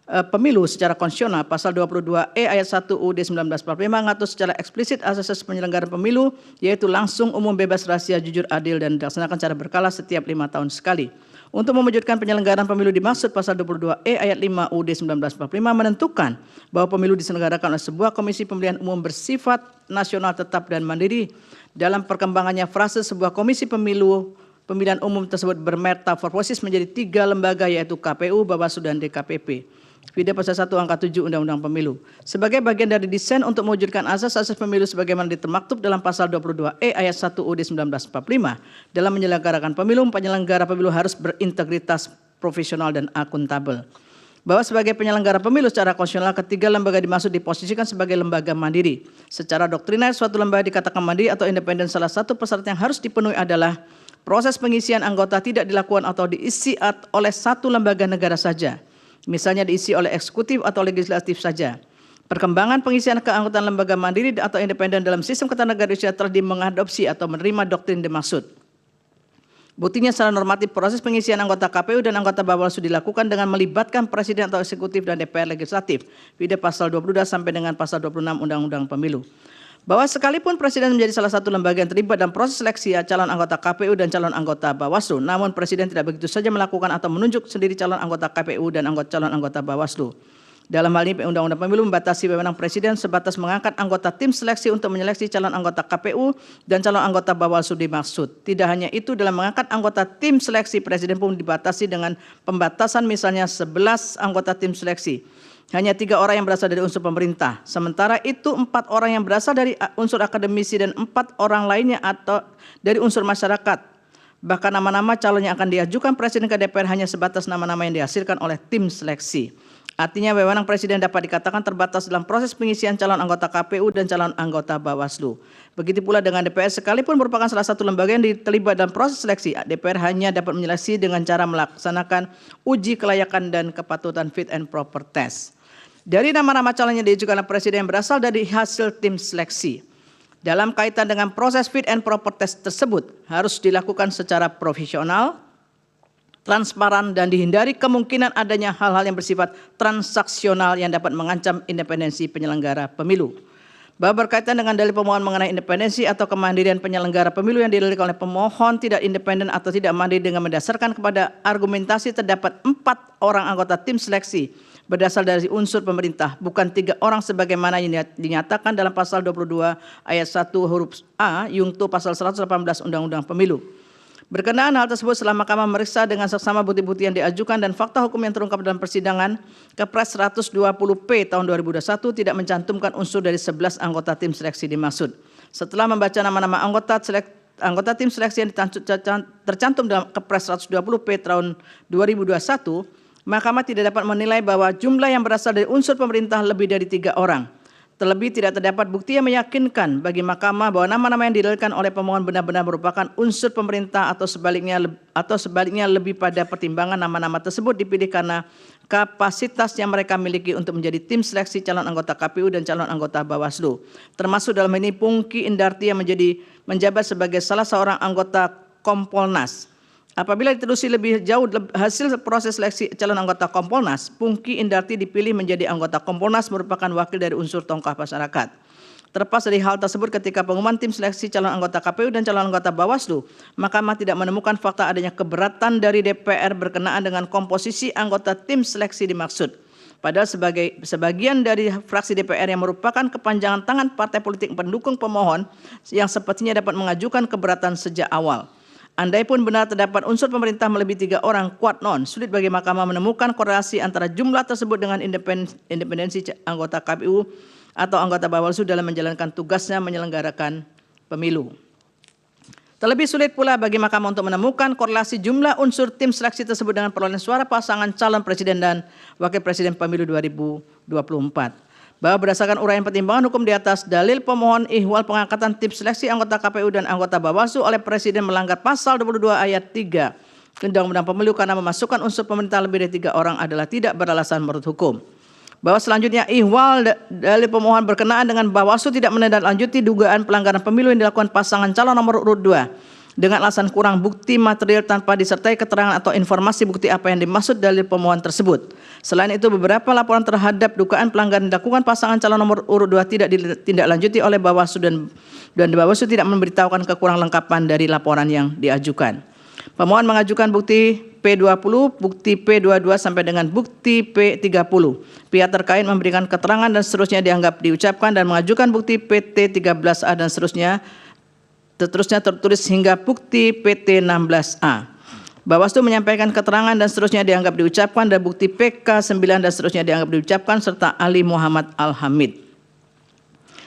pemilu secara konstitusional, pasal 22E ayat 1 UUD 1945 mengatur secara eksplisit asas penyelenggaraan pemilu, yaitu langsung, umum, bebas, rahasia, jujur, adil, dan dilaksanakan secara berkala setiap 5 tahun sekali. Untuk mewujudkan penyelenggaraan pemilu dimaksud pasal 22E ayat 5 UUD 1945 menentukan bahwa pemilu diselenggarakan oleh sebuah komisi pemilihan umum bersifat nasional tetap dan mandiri. Dalam perkembangannya frase sebuah komisi pemilihan umum tersebut bermetamorfosis menjadi 3 lembaga, yaitu KPU, Bawaslu, dan DKPP. Video pasal 1 angka 7 Undang-Undang Pemilu. Sebagai bagian dari desain untuk mewujudkan asas-asas pemilu sebagaimana termaktub dalam pasal 22E ayat 1 UUD 1945, dalam menyelenggarakan pemilu, penyelenggara pemilu harus berintegritas, profesional, dan akuntabel. Bahwa sebagai penyelenggara pemilu secara konstitusional, ketiga lembaga dimaksud diposisikan sebagai lembaga mandiri. Secara doktriner, suatu lembaga dikatakan mandiri atau independen. Salah satu persyarat yang harus dipenuhi adalah proses pengisian anggota tidak dilakukan atau diisi oleh satu lembaga negara saja. Misalnya diisi oleh eksekutif atau legislatif saja. Perkembangan pengisian keanggotaan lembaga mandiri atau independen dalam sistem ketatanegaraan Indonesia telah mengadopsi atau menerima doktrin dimaksud. Buktinya secara normatif proses pengisian anggota KPU dan anggota Bawaslu dilakukan dengan melibatkan presiden atau eksekutif dan DPR legislatif. Video pasal 22 sampai dengan pasal 26 Undang-Undang Pemilu. Bahwa sekalipun presiden menjadi salah satu lembaga yang terlibat dalam proses seleksi calon anggota KPU dan calon anggota Bawaslu, namun presiden tidak begitu saja melakukan atau menunjuk sendiri calon anggota KPU dan calon anggota Bawaslu. Dalam hal ini Undang-Undang Pemilu membatasi wewenang presiden sebatas mengangkat anggota tim seleksi untuk menyeleksi calon anggota KPU dan calon anggota Bawaslu dimaksud. Tidak hanya itu, dalam mengangkat anggota tim seleksi, presiden pun dibatasi dengan pembatasan, misalnya 11 anggota tim seleksi. Hanya 3 orang yang berasal dari unsur pemerintah. Sementara itu 4 orang yang berasal dari unsur akademisi dan 4 orang lainnya atau dari unsur masyarakat. Bahkan nama-nama calon yang akan diajukan presiden ke DPR hanya sebatas nama-nama yang dihasilkan oleh tim seleksi. Artinya wewenang presiden dapat dikatakan terbatas dalam proses pengisian calon anggota KPU dan calon anggota Bawaslu. Begitu pula dengan DPR, sekalipun merupakan salah satu lembaga yang terlibat dalam proses seleksi, DPR hanya dapat menyeleksi dengan cara melaksanakan uji kelayakan dan kepatutan fit and proper test. Dari nama-nama calon yang diajukan oleh presiden berasal dari hasil tim seleksi. Dalam kaitan dengan proses fit and proper test tersebut harus dilakukan secara profesional, transparan, dan dihindari kemungkinan adanya hal-hal yang bersifat transaksional yang dapat mengancam independensi penyelenggara pemilu. Bahwa berkaitan dengan dalil pemohon mengenai independensi atau kemandirian penyelenggara pemilu yang didalilkan oleh pemohon tidak independen atau tidak mandiri dengan mendasarkan kepada argumentasi terdapat 4 orang anggota tim seleksi berdasar dari unsur pemerintah, bukan 3 orang sebagaimana yang dinyatakan dalam pasal 22 ayat 1 huruf A, Yungto pasal 118 Undang-Undang Pemilu. Berkenaan hal tersebut, setelah Mahkamah memeriksa dengan seksama bukti-bukti yang diajukan dan fakta hukum yang terungkap dalam persidangan, Kepres 120P tahun 2021 tidak mencantumkan unsur dari 11 anggota tim seleksi dimaksud. Setelah membaca nama-nama anggota tim seleksi yang tercantum dalam Kepres 120P tahun 2021, Mahkamah tidak dapat menilai bahwa jumlah yang berasal dari unsur pemerintah lebih dari 3 orang. Terlebih tidak terdapat bukti yang meyakinkan bagi Mahkamah bahwa nama-nama yang didalilkan oleh pemohon benar-benar merupakan unsur pemerintah atau sebaliknya lebih pada pertimbangan nama-nama tersebut dipilih karena kapasitas yang mereka miliki untuk menjadi tim seleksi calon anggota KPU dan calon anggota Bawaslu. Termasuk dalam ini Pungki Indarti yang menjabat sebagai salah seorang anggota Kompolnas. Apabila ditelusuri lebih jauh hasil proses seleksi calon anggota Kompolnas, Pungki Indarti dipilih menjadi anggota Kompolnas merupakan wakil dari unsur tokoh masyarakat. Terlepas dari hal tersebut, ketika pengumuman tim seleksi calon anggota KPU dan calon anggota Bawaslu, Mahkamah tidak menemukan fakta adanya keberatan dari DPR berkenaan dengan komposisi anggota tim seleksi dimaksud. Padahal sebagian dari fraksi DPR yang merupakan kepanjangan tangan partai politik pendukung pemohon yang sepertinya dapat mengajukan keberatan sejak awal. Andaipun benar terdapat unsur pemerintah melebihi 3 orang, kuat non, sulit bagi Mahkamah menemukan korelasi antara jumlah tersebut dengan independensi anggota KPU atau anggota Bawaslu dalam menjalankan tugasnya menyelenggarakan pemilu. Terlebih sulit pula bagi Mahkamah untuk menemukan korelasi jumlah unsur tim seleksi tersebut dengan perolehan suara pasangan calon presiden dan wakil presiden pemilu 2024. bahwa berdasarkan uraian pertimbangan hukum di atas, dalil pemohon ihwal pengangkatan tim seleksi anggota KPU dan anggota Bawaslu oleh Presiden melanggar pasal 22 ayat 3 Undang-Undang Pemilu karena memasukkan unsur pemerintah lebih dari 3 orang adalah tidak beralasan menurut hukum. Bahwa selanjutnya ihwal dalil pemohon berkenaan dengan Bawaslu tidak menindaklanjuti dugaan pelanggaran pemilu yang dilakukan pasangan calon nomor urut 2 dengan alasan kurang bukti material tanpa disertai keterangan atau informasi bukti apa yang dimaksud dalil pemohon tersebut. Selain itu, beberapa laporan terhadap dugaan pelanggaran dilakukan pasangan calon nomor urut 2 tidak ditindaklanjuti oleh Bawaslu dan Bawaslu tidak memberitahukan kekurang lengkapan dari laporan yang diajukan. Pemohon mengajukan bukti P20, bukti P22 sampai dengan bukti P30. Pihak terkait memberikan keterangan dan seterusnya dianggap diucapkan dan mengajukan bukti PT13A dan seterusnya tertulis hingga bukti PT16A. Bawaslu menyampaikan keterangan dan seterusnya dianggap diucapkan dan bukti PK9 dan seterusnya dianggap diucapkan serta Ali Muhammad Al-Hamid.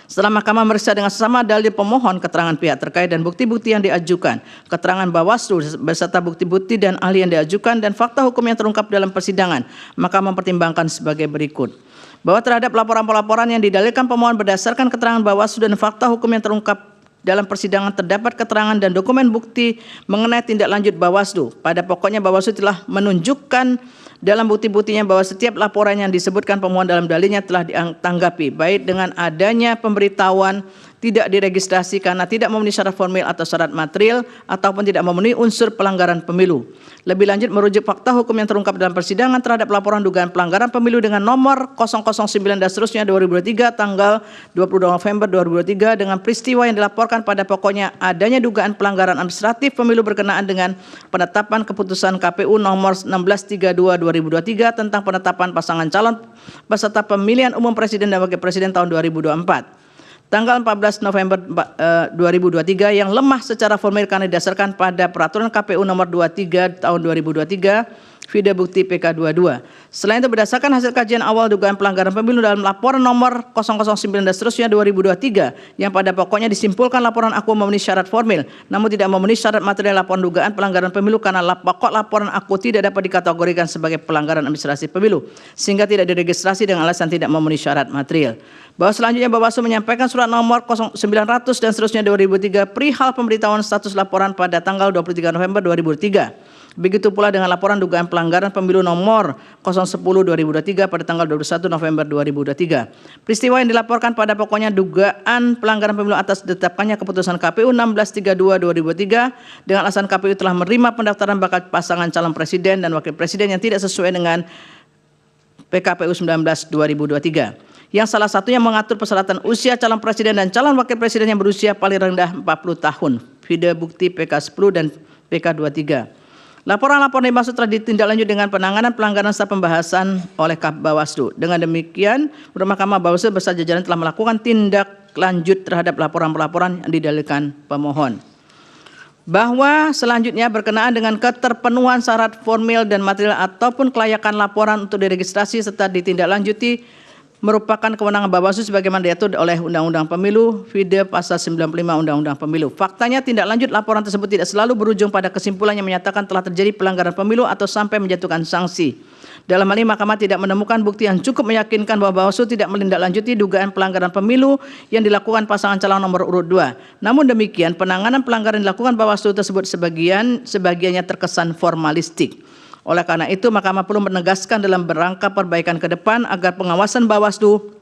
Setelah mahkamah memeriksa dengan sesama dalil pemohon, keterangan pihak terkait dan bukti-bukti yang diajukan, keterangan Bawaslu beserta bukti-bukti dan ahli yang diajukan dan fakta hukum yang terungkap dalam persidangan, maka mempertimbangkan sebagai berikut. Bahwa terhadap laporan-laporan yang didalilkan pemohon berdasarkan keterangan Bawaslu dan fakta hukum yang terungkap dalam persidangan terdapat keterangan dan dokumen bukti mengenai tindak lanjut Bawaslu. Pada pokoknya Bawaslu telah menunjukkan dalam bukti-buktinya bahwa setiap laporan yang disebutkan pemohon dalam dalilnya telah ditanggapi, baik dengan adanya pemberitahuan tidak diregistrasi karena tidak memenuhi syarat formil atau syarat material ataupun tidak memenuhi unsur pelanggaran pemilu. Lebih lanjut merujuk fakta hukum yang terungkap dalam persidangan terhadap laporan dugaan pelanggaran pemilu dengan nomor 009 dan seterusnya 2023 tanggal 22 November 2023 dengan peristiwa yang dilaporkan pada pokoknya adanya dugaan pelanggaran administratif pemilu berkenaan dengan penetapan keputusan KPU nomor 1632 2023 tentang penetapan pasangan calon peserta pemilihan umum presiden dan wakil presiden tahun 2024. Tanggal 14 November 2023 yang lemah secara formil karena didasarkan pada peraturan KPU nomor 23 tahun 2023, video bukti PK22. Selain itu berdasarkan hasil kajian awal dugaan pelanggaran pemilu dalam laporan nomor 009 dan seterusnya 2023 yang pada pokoknya disimpulkan laporan aku memenuhi syarat formil namun tidak memenuhi syarat material laporan dugaan pelanggaran pemilu karena pokok laporan aku tidak dapat dikategorikan sebagai pelanggaran administrasi pemilu sehingga tidak diregistrasi dengan alasan tidak memenuhi syarat material. Bahwa selanjutnya Bawaslu menyampaikan surat nomor 900 dan seterusnya 2003 perihal pemberitahuan status laporan pada tanggal 23 November 2003. Begitu pula dengan laporan dugaan pelanggaran pemilu nomor 010/2023 pada tanggal 21 November 2023. Peristiwa yang dilaporkan pada pokoknya dugaan pelanggaran pemilu atas ditetapkannya keputusan KPU 1632/2023 dengan alasan KPU telah menerima pendaftaran bakal pasangan calon presiden dan wakil presiden yang tidak sesuai dengan PKPU 19/2023. Yang salah satunya mengatur persyaratan usia calon presiden dan calon wakil presiden yang berusia paling rendah 40 tahun. Video bukti PK10 dan PK23. Laporan-laporan dimaksud telah ditindaklanjut dengan penanganan pelanggaran serta pembahasan oleh Bawaslu. Dengan demikian, menurut Mahkamah Bawaslu beserta jajaran telah melakukan tindak lanjut terhadap laporan-laporan yang didalilkan pemohon. Bahwa selanjutnya berkenaan dengan keterpenuhan syarat formil dan material ataupun kelayakan laporan untuk diregistrasi serta ditindaklanjuti merupakan kewenangan Bawaslu sebagaimana diatur oleh Undang-Undang Pemilu, video pasal 95 Undang-Undang Pemilu. Faktanya tindak lanjut laporan tersebut tidak selalu berujung pada kesimpulan yang menyatakan telah terjadi pelanggaran pemilu atau sampai menjatuhkan sanksi. Dalam hal ini Mahkamah tidak menemukan bukti yang cukup meyakinkan bahwa Bawaslu tidak menindaklanjuti dugaan pelanggaran pemilu yang dilakukan pasangan calon nomor urut 2. Namun demikian, penanganan pelanggaran yang dilakukan Bawaslu tersebut sebagiannya terkesan formalistik. Oleh karena itu, Mahkamah perlu menegaskan dalam berangka perbaikan ke depan agar pengawasan Bawaslu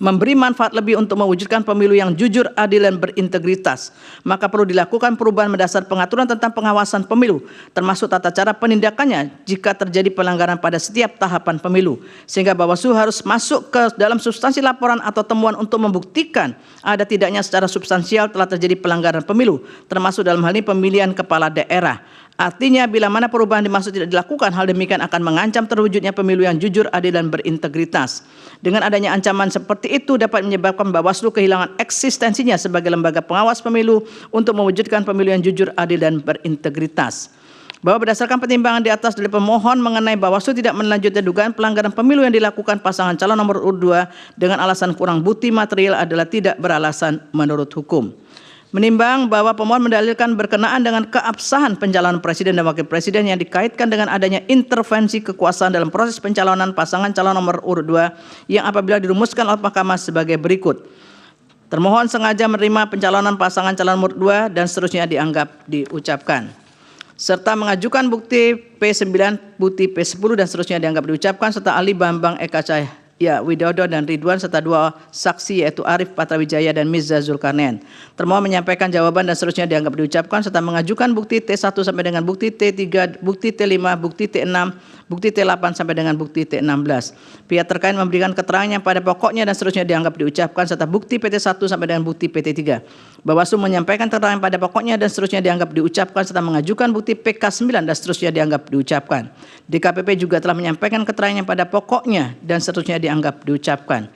memberi manfaat lebih untuk mewujudkan pemilu yang jujur, adil, dan berintegritas. Maka perlu dilakukan perubahan mendasar pengaturan tentang pengawasan pemilu, termasuk tata cara penindakannya jika terjadi pelanggaran pada setiap tahapan pemilu. Sehingga Bawaslu harus masuk ke dalam substansi laporan atau temuan untuk membuktikan ada tidaknya secara substansial telah terjadi pelanggaran pemilu, termasuk dalam hal ini pemilihan kepala daerah. Artinya bila mana perubahan dimaksud tidak dilakukan, hal demikian akan mengancam terwujudnya pemilu yang jujur, adil, dan berintegritas. Dengan adanya ancaman seperti itu dapat menyebabkan Bawaslu kehilangan eksistensinya sebagai lembaga pengawas pemilu untuk mewujudkan pemilu yang jujur, adil, dan berintegritas. Bahwa berdasarkan pertimbangan di atas dari pemohon mengenai Bawaslu tidak melanjutkan dugaan pelanggaran pemilu yang dilakukan pasangan calon nomor urut 2 dengan alasan kurang bukti material adalah tidak beralasan menurut hukum. Menimbang bahwa pemohon mendalilkan berkenaan dengan keabsahan pencalonan presiden dan wakil presiden yang dikaitkan dengan adanya intervensi kekuasaan dalam proses pencalonan pasangan calon nomor urut 2 yang apabila dirumuskan oleh Mahkamah sebagai berikut. Termohon sengaja menerima pencalonan pasangan calon nomor 2 dan seterusnya dianggap diucapkan. Serta mengajukan bukti P9, bukti P10 dan seterusnya dianggap diucapkan, serta ahli Bambang Eka Cahya Widodo dan Ridwan serta 2 saksi yaitu Arif Patrawijaya dan Mirza Zulkarnain. Termohon menyampaikan jawaban dan seterusnya dianggap diucapkan, serta mengajukan bukti T1 sampai dengan bukti T3, bukti T5, bukti T6, bukti T8 sampai dengan bukti T16. Pihak terkait memberikan keterangan yang pada pokoknya dan seterusnya dianggap diucapkan, serta bukti PT1 sampai dengan bukti PT3. Bawaslu menyampaikan keterangan pada pokoknya dan seterusnya dianggap diucapkan, serta mengajukan bukti PK9 dan seterusnya dianggap diucapkan. DKPP juga telah menyampaikan keterangan yang pada pokoknya dan seterusnya dianggap diucapkan.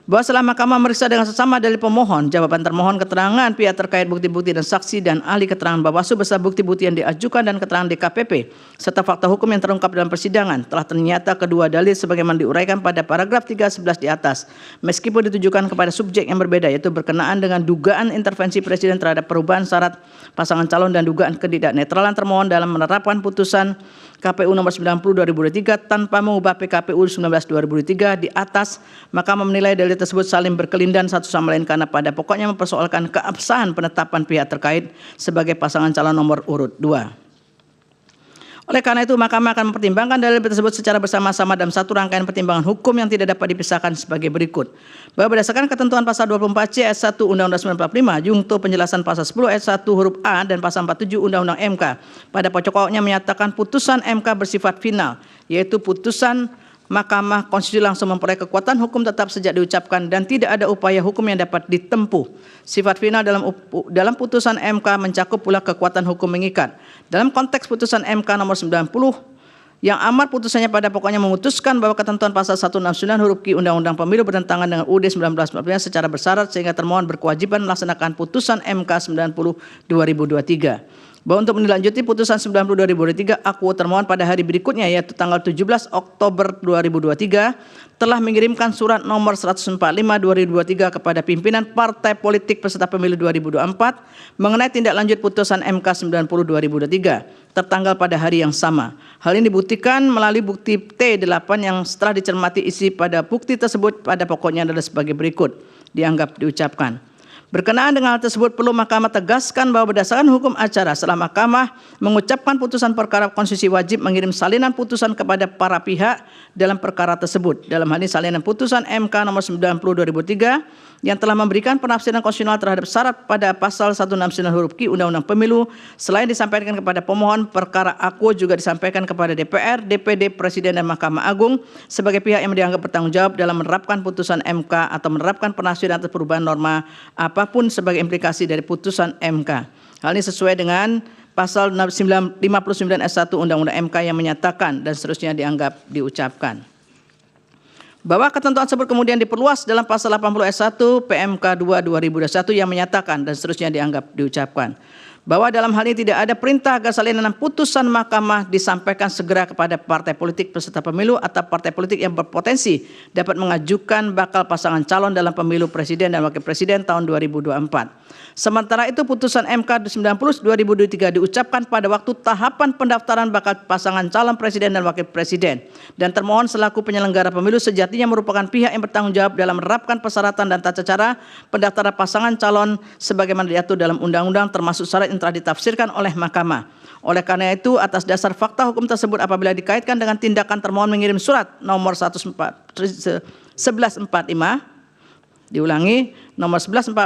Bahwa setelah Mahkamah meriksa dengan sesama dalil pemohon, jawaban termohon, keterangan pihak terkait, bukti-bukti dan saksi dan ahli keterangan Bawaslu beserta bukti-bukti yang diajukan dan keterangan DKPP serta fakta hukum yang terungkap dalam persidangan telah ternyata kedua dalil sebagaimana diuraikan pada paragraf 311 di atas, meskipun ditujukan kepada subjek yang berbeda, yaitu berkenaan dengan dugaan intervensi presiden terhadap perubahan syarat pasangan calon dan dugaan ketidaknetralan termohon dalam menerapkan putusan KPU nomor 90 2023 tanpa mengubah PKPU 19 2003 di atas. Mahkamah menilai dalil tersebut saling berkelindan satu sama lain karena pada pokoknya mempersoalkan keabsahan penetapan pihak terkait sebagai pasangan calon nomor urut 2. Oleh karena itu, Mahkamah akan mempertimbangkan dalil tersebut secara bersama-sama dalam satu rangkaian pertimbangan hukum yang tidak dapat dipisahkan sebagai berikut. Bahwa berdasarkan ketentuan pasal 24C ayat 1 Undang-Undang 945, junto penjelasan pasal 10 ayat 1 huruf A dan pasal 47 Undang-Undang MK, pada pokoknya menyatakan putusan MK bersifat final, yaitu putusan Mahkamah Konstitusi langsung memperoleh kekuatan hukum tetap sejak diucapkan dan tidak ada upaya hukum yang dapat ditempuh. Sifat final dalam putusan MK mencakup pula kekuatan hukum mengikat. Dalam konteks putusan MK nomor 90 yang amar putusannya pada pokoknya memutuskan bahwa ketentuan pasal 169 huruf Q Undang-Undang Pemilu bertentangan dengan UUD 1945 secara bersyarat sehingga termohon berkewajiban melaksanakan putusan MK 90 2023. Bahwa untuk menindaklanjuti putusan 90 2023, aku termohon pada hari berikutnya yaitu tanggal 17 Oktober 2023 telah mengirimkan surat nomor 145 2023 kepada pimpinan partai politik peserta pemilu 2024 mengenai tindak lanjut putusan MK 90 2023 tertanggal pada hari yang sama. Hal ini dibuktikan melalui bukti T8 yang setelah dicermati isi pada bukti tersebut pada pokoknya adalah sebagai berikut, dianggap diucapkan. Berkenaan dengan hal tersebut perlu Mahkamah tegaskan bahwa berdasarkan hukum acara setelah Mahkamah mengucapkan putusan perkara konstitusi wajib mengirim salinan putusan kepada para pihak dalam perkara tersebut. Dalam hal ini salinan putusan MK nomor 90 2003 yang telah memberikan penafsiran konstitusional terhadap syarat pada pasal 169 huruf Q Undang-Undang Pemilu selain disampaikan kepada pemohon perkara aku juga disampaikan kepada DPR, DPD, Presiden dan Mahkamah Agung sebagai pihak yang dianggap bertanggung jawab dalam menerapkan putusan MK atau menerapkan penafsiran atas perubahan norma apapun sebagai implikasi dari putusan MK. Hal ini sesuai dengan pasal 59 ayat 1 Undang-Undang MK yang menyatakan dan seterusnya dianggap diucapkan. Bahwa ketentuan tersebut kemudian diperluas dalam pasal 80 ayat 1 PMK 2 2021 yang menyatakan dan seterusnya dianggap diucapkan. Bahwa dalam hal ini tidak ada perintah agar salinan putusan Mahkamah disampaikan segera kepada partai politik peserta pemilu atau partai politik yang berpotensi dapat mengajukan bakal pasangan calon dalam pemilu presiden dan wakil presiden tahun 2024. Sementara itu putusan MK 90 2023 diucapkan pada waktu tahapan pendaftaran bakal pasangan calon presiden dan wakil presiden dan termohon selaku penyelenggara pemilu sejatinya merupakan pihak yang bertanggung jawab dalam menerapkan persyaratan dan tata cara pendaftaran pasangan calon sebagaimana diatur dalam undang-undang termasuk syarat yang telah ditafsirkan oleh Mahkamah. Oleh karena itu, atas dasar fakta hukum tersebut apabila dikaitkan dengan tindakan termohon mengirim surat nomor 1145 diulangi nomor 1145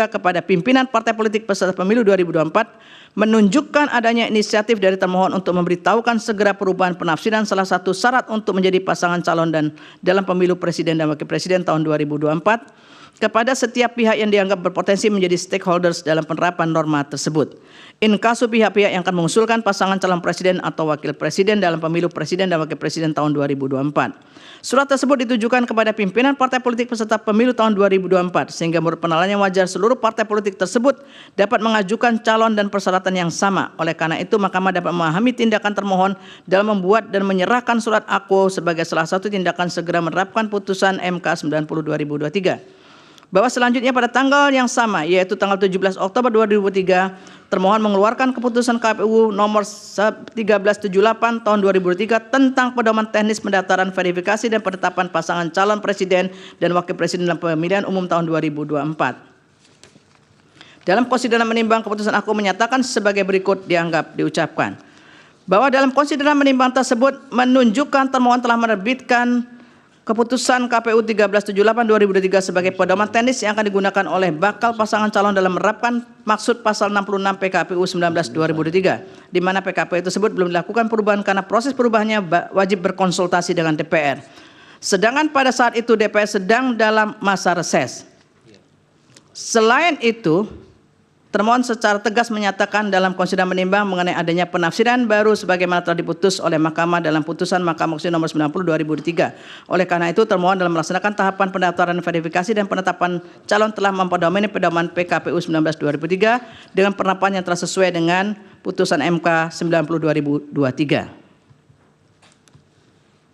2023 kepada pimpinan partai politik peserta pemilu 2024 menunjukkan adanya inisiatif dari termohon untuk memberitahukan segera perubahan penafsiran salah satu syarat untuk menjadi pasangan calon dan dalam pemilu presiden dan wakil presiden tahun 2024 kepada setiap pihak yang dianggap berpotensi menjadi stakeholders dalam penerapan norma tersebut. In kasu pihak-pihak yang akan mengusulkan pasangan calon presiden atau wakil presiden dalam pemilu presiden dan wakil presiden tahun 2024. Surat tersebut ditujukan kepada pimpinan partai politik peserta pemilu tahun 2024 sehingga menurut penilaian wajar seluruh partai politik tersebut dapat mengajukan calon dan persyaratan yang sama. Oleh karena itu Mahkamah dapat memahami tindakan termohon dalam membuat dan menyerahkan surat aku sebagai salah satu tindakan segera menerapkan putusan MK 90 2023. Bahwa selanjutnya pada tanggal yang sama, yaitu tanggal 17 Oktober 2003, termohon mengeluarkan keputusan KPU nomor 1378 tahun 2003 tentang pedoman teknis pendaftaran, verifikasi dan penetapan pasangan calon presiden dan wakil presiden dalam pemilihan umum tahun 2024. Dalam konsideran menimbang keputusan aku menyatakan sebagai berikut diucapkan. Bahwa dalam konsideran menimbang tersebut menunjukkan termohon telah menerbitkan keputusan KPU 1378/2003 sebagai pedoman teknis yang akan digunakan oleh bakal pasangan calon dalam menerapkan maksud pasal 66 PKPU 19/2003, di mana PKPU tersebut belum dilakukan perubahan karena proses perubahannya wajib berkonsultasi dengan DPR. Sedangkan pada saat itu DPR sedang dalam masa reses. Selain itu, termohon secara tegas menyatakan dalam konsideran menimbang mengenai adanya penafsiran baru sebagaimana telah diputus oleh Mahkamah dalam putusan Mahkamah Konstitusi nomor 90/2003. Oleh karena itu, termohon dalam melaksanakan tahapan pendaftaran, verifikasi dan penetapan calon telah mempedomani pedoman PKPU 19/2003 dengan penerapan yang telah sesuai dengan putusan MK 90/2023.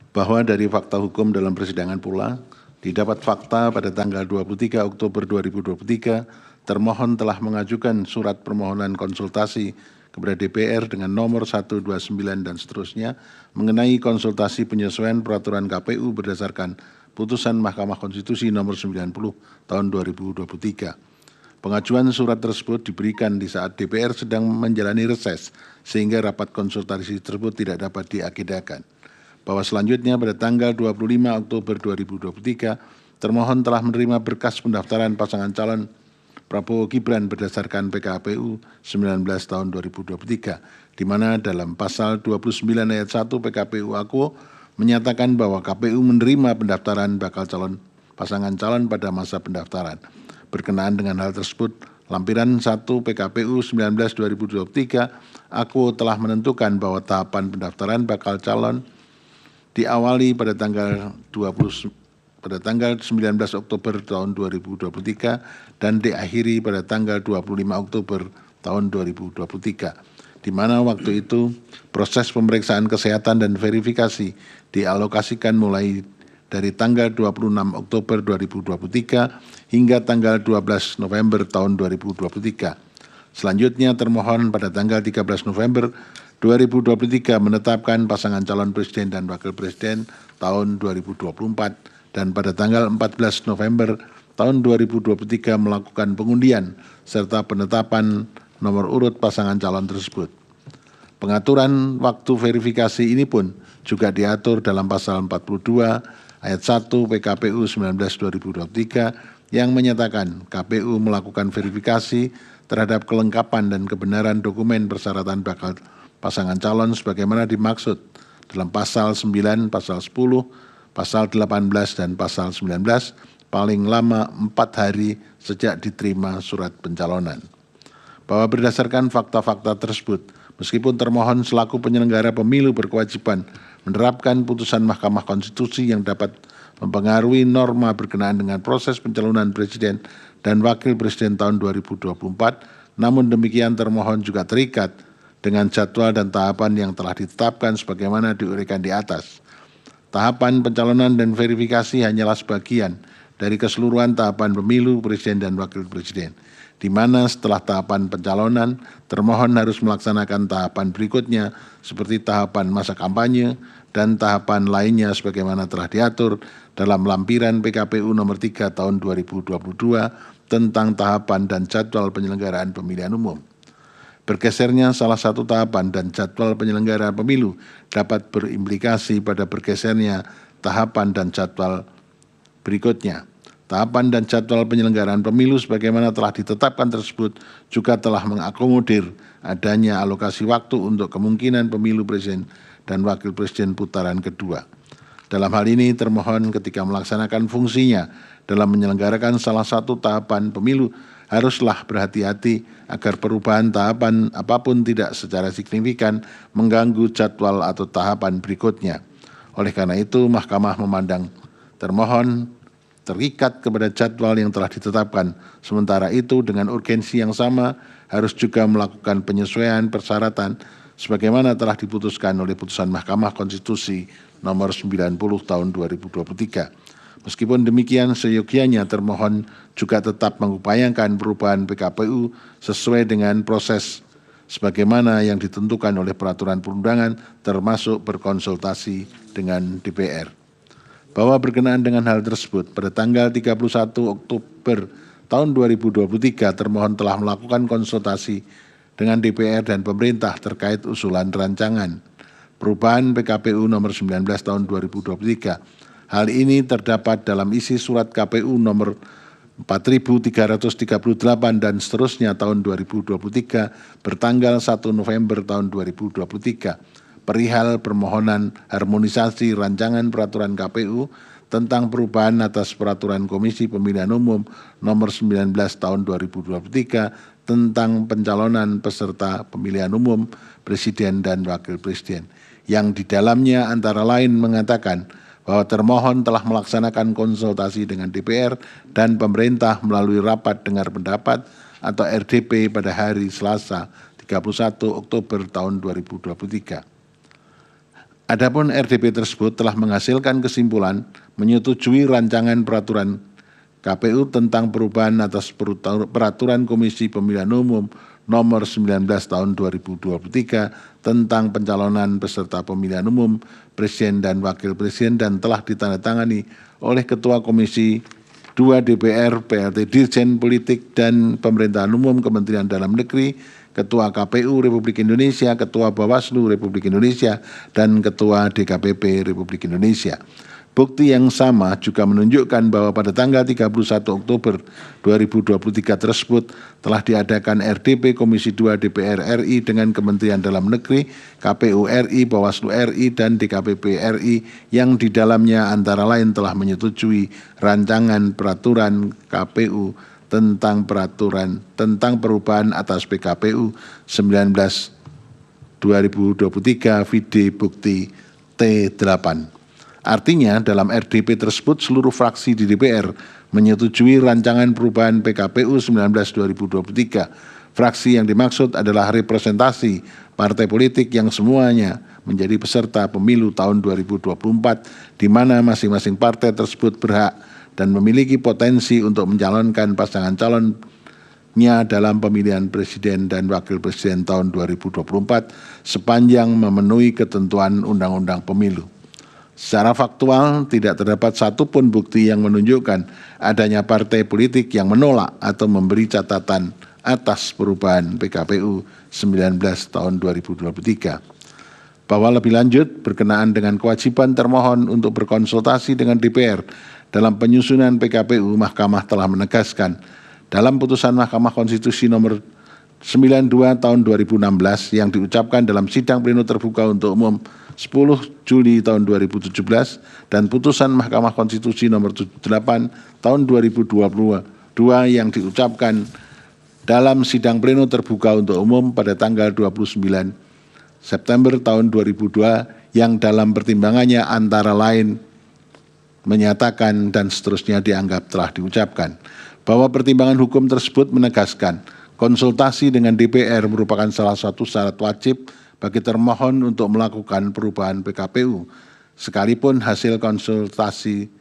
Bahwa dari fakta hukum dalam persidangan pula, didapat fakta pada tanggal 23 Oktober 2023, termohon telah mengajukan surat permohonan konsultasi kepada DPR dengan nomor 129 dan seterusnya mengenai konsultasi penyesuaian peraturan KPU berdasarkan putusan Mahkamah Konstitusi nomor 90 tahun 2023. Pengajuan surat tersebut diberikan di saat DPR sedang menjalani reses sehingga rapat konsultasi tersebut tidak dapat diagendakan. Bahwa selanjutnya pada tanggal 25 Oktober 2023 termohon telah menerima berkas pendaftaran pasangan calon Prabowo Gibran berdasarkan PKPU 19 tahun 2023, di mana dalam pasal 29 ayat 1 PKPU aku menyatakan bahwa KPU menerima pendaftaran bakal calon pasangan calon pada masa pendaftaran. Berkenaan dengan hal tersebut, lampiran 1 PKPU 19 2023 aku telah menentukan bahwa tahapan pendaftaran bakal calon diawali pada tanggal 19 Oktober tahun 2023 dan diakhiri pada tanggal 25 Oktober tahun 2023, di mana waktu itu proses pemeriksaan kesehatan dan verifikasi dialokasikan mulai dari tanggal 26 Oktober 2023 hingga tanggal 12 November tahun 2023. Selanjutnya termohon pada tanggal 13 November 2023 menetapkan pasangan calon presiden dan wakil presiden tahun 2024 dan pada tanggal 14 November tahun 2023 melakukan pengundian serta penetapan nomor urut pasangan calon tersebut. Pengaturan waktu verifikasi ini pun juga diatur dalam pasal 42 ayat 1 PKPU 19 2023 yang menyatakan KPU melakukan verifikasi terhadap kelengkapan dan kebenaran dokumen persyaratan bakal pasangan calon sebagaimana dimaksud dalam pasal 9, pasal 10, pasal 18 dan pasal 19 paling lama 4 hari sejak diterima surat pencalonan. Bahwa berdasarkan fakta-fakta tersebut, meskipun termohon selaku penyelenggara pemilu berkewajiban menerapkan putusan Mahkamah Konstitusi yang dapat mempengaruhi norma berkenaan dengan proses pencalonan presiden dan wakil presiden tahun 2024, namun demikian termohon juga terikat dengan jadwal dan tahapan yang telah ditetapkan sebagaimana diuraikan di atas. Tahapan pencalonan dan verifikasi hanyalah sebagian dari keseluruhan tahapan pemilu presiden dan wakil presiden, di mana setelah tahapan pencalonan, termohon harus melaksanakan tahapan berikutnya seperti tahapan masa kampanye dan tahapan lainnya sebagaimana telah diatur dalam lampiran PKPU nomor 3 tahun 2022 tentang tahapan dan jadwal penyelenggaraan pemilihan umum. Bergesernya salah satu tahapan dan jadwal penyelenggaraan pemilu dapat berimplikasi pada bergesernya tahapan dan jadwal berikutnya. Tahapan dan jadwal penyelenggaraan pemilu sebagaimana telah ditetapkan tersebut juga telah mengakomodir adanya alokasi waktu untuk kemungkinan pemilu presiden dan wakil presiden putaran kedua. Dalam hal ini termohon ketika melaksanakan fungsinya dalam menyelenggarakan salah satu tahapan pemilu haruslah berhati-hati agar perubahan tahapan apapun tidak secara signifikan mengganggu jadwal atau tahapan berikutnya. Oleh karena itu, Mahkamah memandang termohon terikat kepada jadwal yang telah ditetapkan. Sementara itu, dengan urgensi yang sama, harus juga melakukan penyesuaian persyaratan sebagaimana telah diputuskan oleh putusan Mahkamah Konstitusi nomor 90 tahun 2023. Meskipun demikian, seyogianya termohon juga tetap mengupayakan perubahan PKPU sesuai dengan proses sebagaimana yang ditentukan oleh peraturan perundangan, termasuk berkonsultasi dengan DPR. Bahwa berkenaan dengan hal tersebut, pada tanggal 31 Oktober tahun 2023, termohon telah melakukan konsultasi dengan DPR dan pemerintah terkait usulan rancangan perubahan PKPU nomor 19 tahun 2023. Hal ini terdapat dalam isi surat KPU nomor 4.338 dan seterusnya tahun 2023 bertanggal 1 November tahun 2023 perihal permohonan harmonisasi rancangan peraturan KPU tentang perubahan atas peraturan Komisi Pemilihan Umum nomor 19 tahun 2023 tentang pencalonan peserta pemilihan umum presiden dan wakil presiden, yang di dalamnya antara lain mengatakan bahwa termohon telah melaksanakan konsultasi dengan DPR dan pemerintah melalui rapat dengar pendapat atau RDP pada hari Selasa 31 Oktober tahun 2023. Adapun RDP tersebut telah menghasilkan kesimpulan menyetujui rancangan peraturan KPU tentang perubahan atas peraturan Komisi Pemilihan Umum nomor 19 tahun 2023 tentang pencalonan peserta pemilihan umum presiden dan wakil presiden dan telah ditandatangani oleh Ketua Komisi 2 DPR, PLT Dirjen Politik dan Pemerintahan Umum Kementerian Dalam Negeri, Ketua KPU Republik Indonesia, Ketua Bawaslu Republik Indonesia, dan Ketua DKPP Republik Indonesia. Bukti yang sama juga menunjukkan bahwa pada tanggal 31 Oktober 2023 tersebut telah diadakan RDP Komisi 2 DPR RI dengan Kementerian Dalam Negeri, KPU RI, Bawaslu RI, dan DKPP RI yang di dalamnya antara lain telah menyetujui rancangan peraturan KPU tentang perubahan atas PKPU 19 2023 vide bukti T8. Artinya dalam RDP tersebut seluruh fraksi di DPR menyetujui rancangan perubahan PKPU 19 2023. Fraksi yang dimaksud adalah representasi partai politik yang semuanya menjadi peserta pemilu tahun 2024, di mana masing-masing partai tersebut berhak dan memiliki potensi untuk mencalonkan pasangan calonnya dalam pemilihan presiden dan wakil presiden tahun 2024 sepanjang memenuhi ketentuan Undang-Undang Pemilu. Secara faktual, tidak terdapat satupun bukti yang menunjukkan adanya partai politik yang menolak atau memberi catatan atas perubahan PKPU 19 tahun 2023. Bahwa lebih lanjut, berkenaan dengan kewajiban termohon untuk berkonsultasi dengan DPR dalam penyusunan PKPU, Mahkamah telah menegaskan dalam putusan Mahkamah Konstitusi nomor 92 tahun 2016 yang diucapkan dalam sidang pleno terbuka untuk umum 10 Juli tahun 2017 dan putusan Mahkamah Konstitusi nomor 78 tahun 2022 yang diucapkan dalam sidang pleno terbuka untuk umum pada tanggal 29 September tahun 2002 yang dalam pertimbangannya antara lain menyatakan dan seterusnya dianggap telah diucapkan bahwa pertimbangan hukum tersebut menegaskan konsultasi dengan DPR merupakan salah satu syarat wajib bagi termohon untuk melakukan perubahan PKPU, sekalipun hasil konsultasi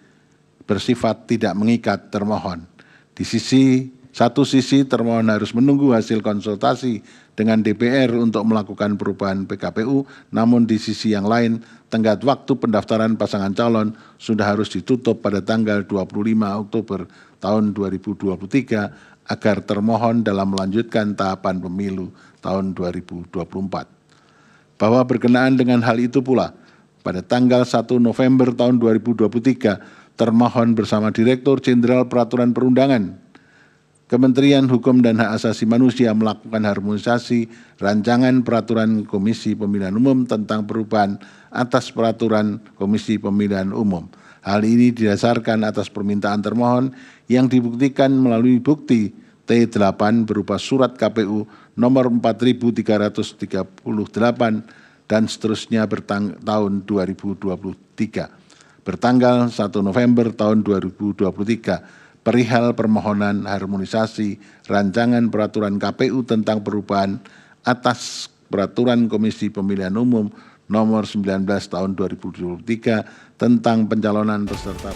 bersifat tidak mengikat termohon. Di satu sisi termohon harus menunggu hasil konsultasi dengan DPR untuk melakukan perubahan PKPU, namun di sisi yang lain tenggat waktu pendaftaran pasangan calon sudah harus ditutup pada tanggal 25 Oktober tahun 2023 agar termohon dalam melanjutkan tahapan pemilu tahun 2024. Bahwa berkenaan dengan hal itu pula, pada tanggal 1 November tahun 2023, termohon bersama Direktur Jenderal Peraturan Perundangan, Kementerian Hukum dan Hak Asasi Manusia melakukan harmonisasi rancangan peraturan Komisi Pemilihan Umum tentang perubahan atas peraturan Komisi Pemilihan Umum. Hal ini didasarkan atas permintaan termohon yang dibuktikan melalui bukti T8 berupa surat KPU nomor 4.338 dan seterusnya tahun 2023 bertanggal 1 November tahun 2023 perihal permohonan harmonisasi rancangan peraturan KPU tentang perubahan atas peraturan Komisi Pemilihan Umum nomor 19 tahun 2023 tentang pencalonan peserta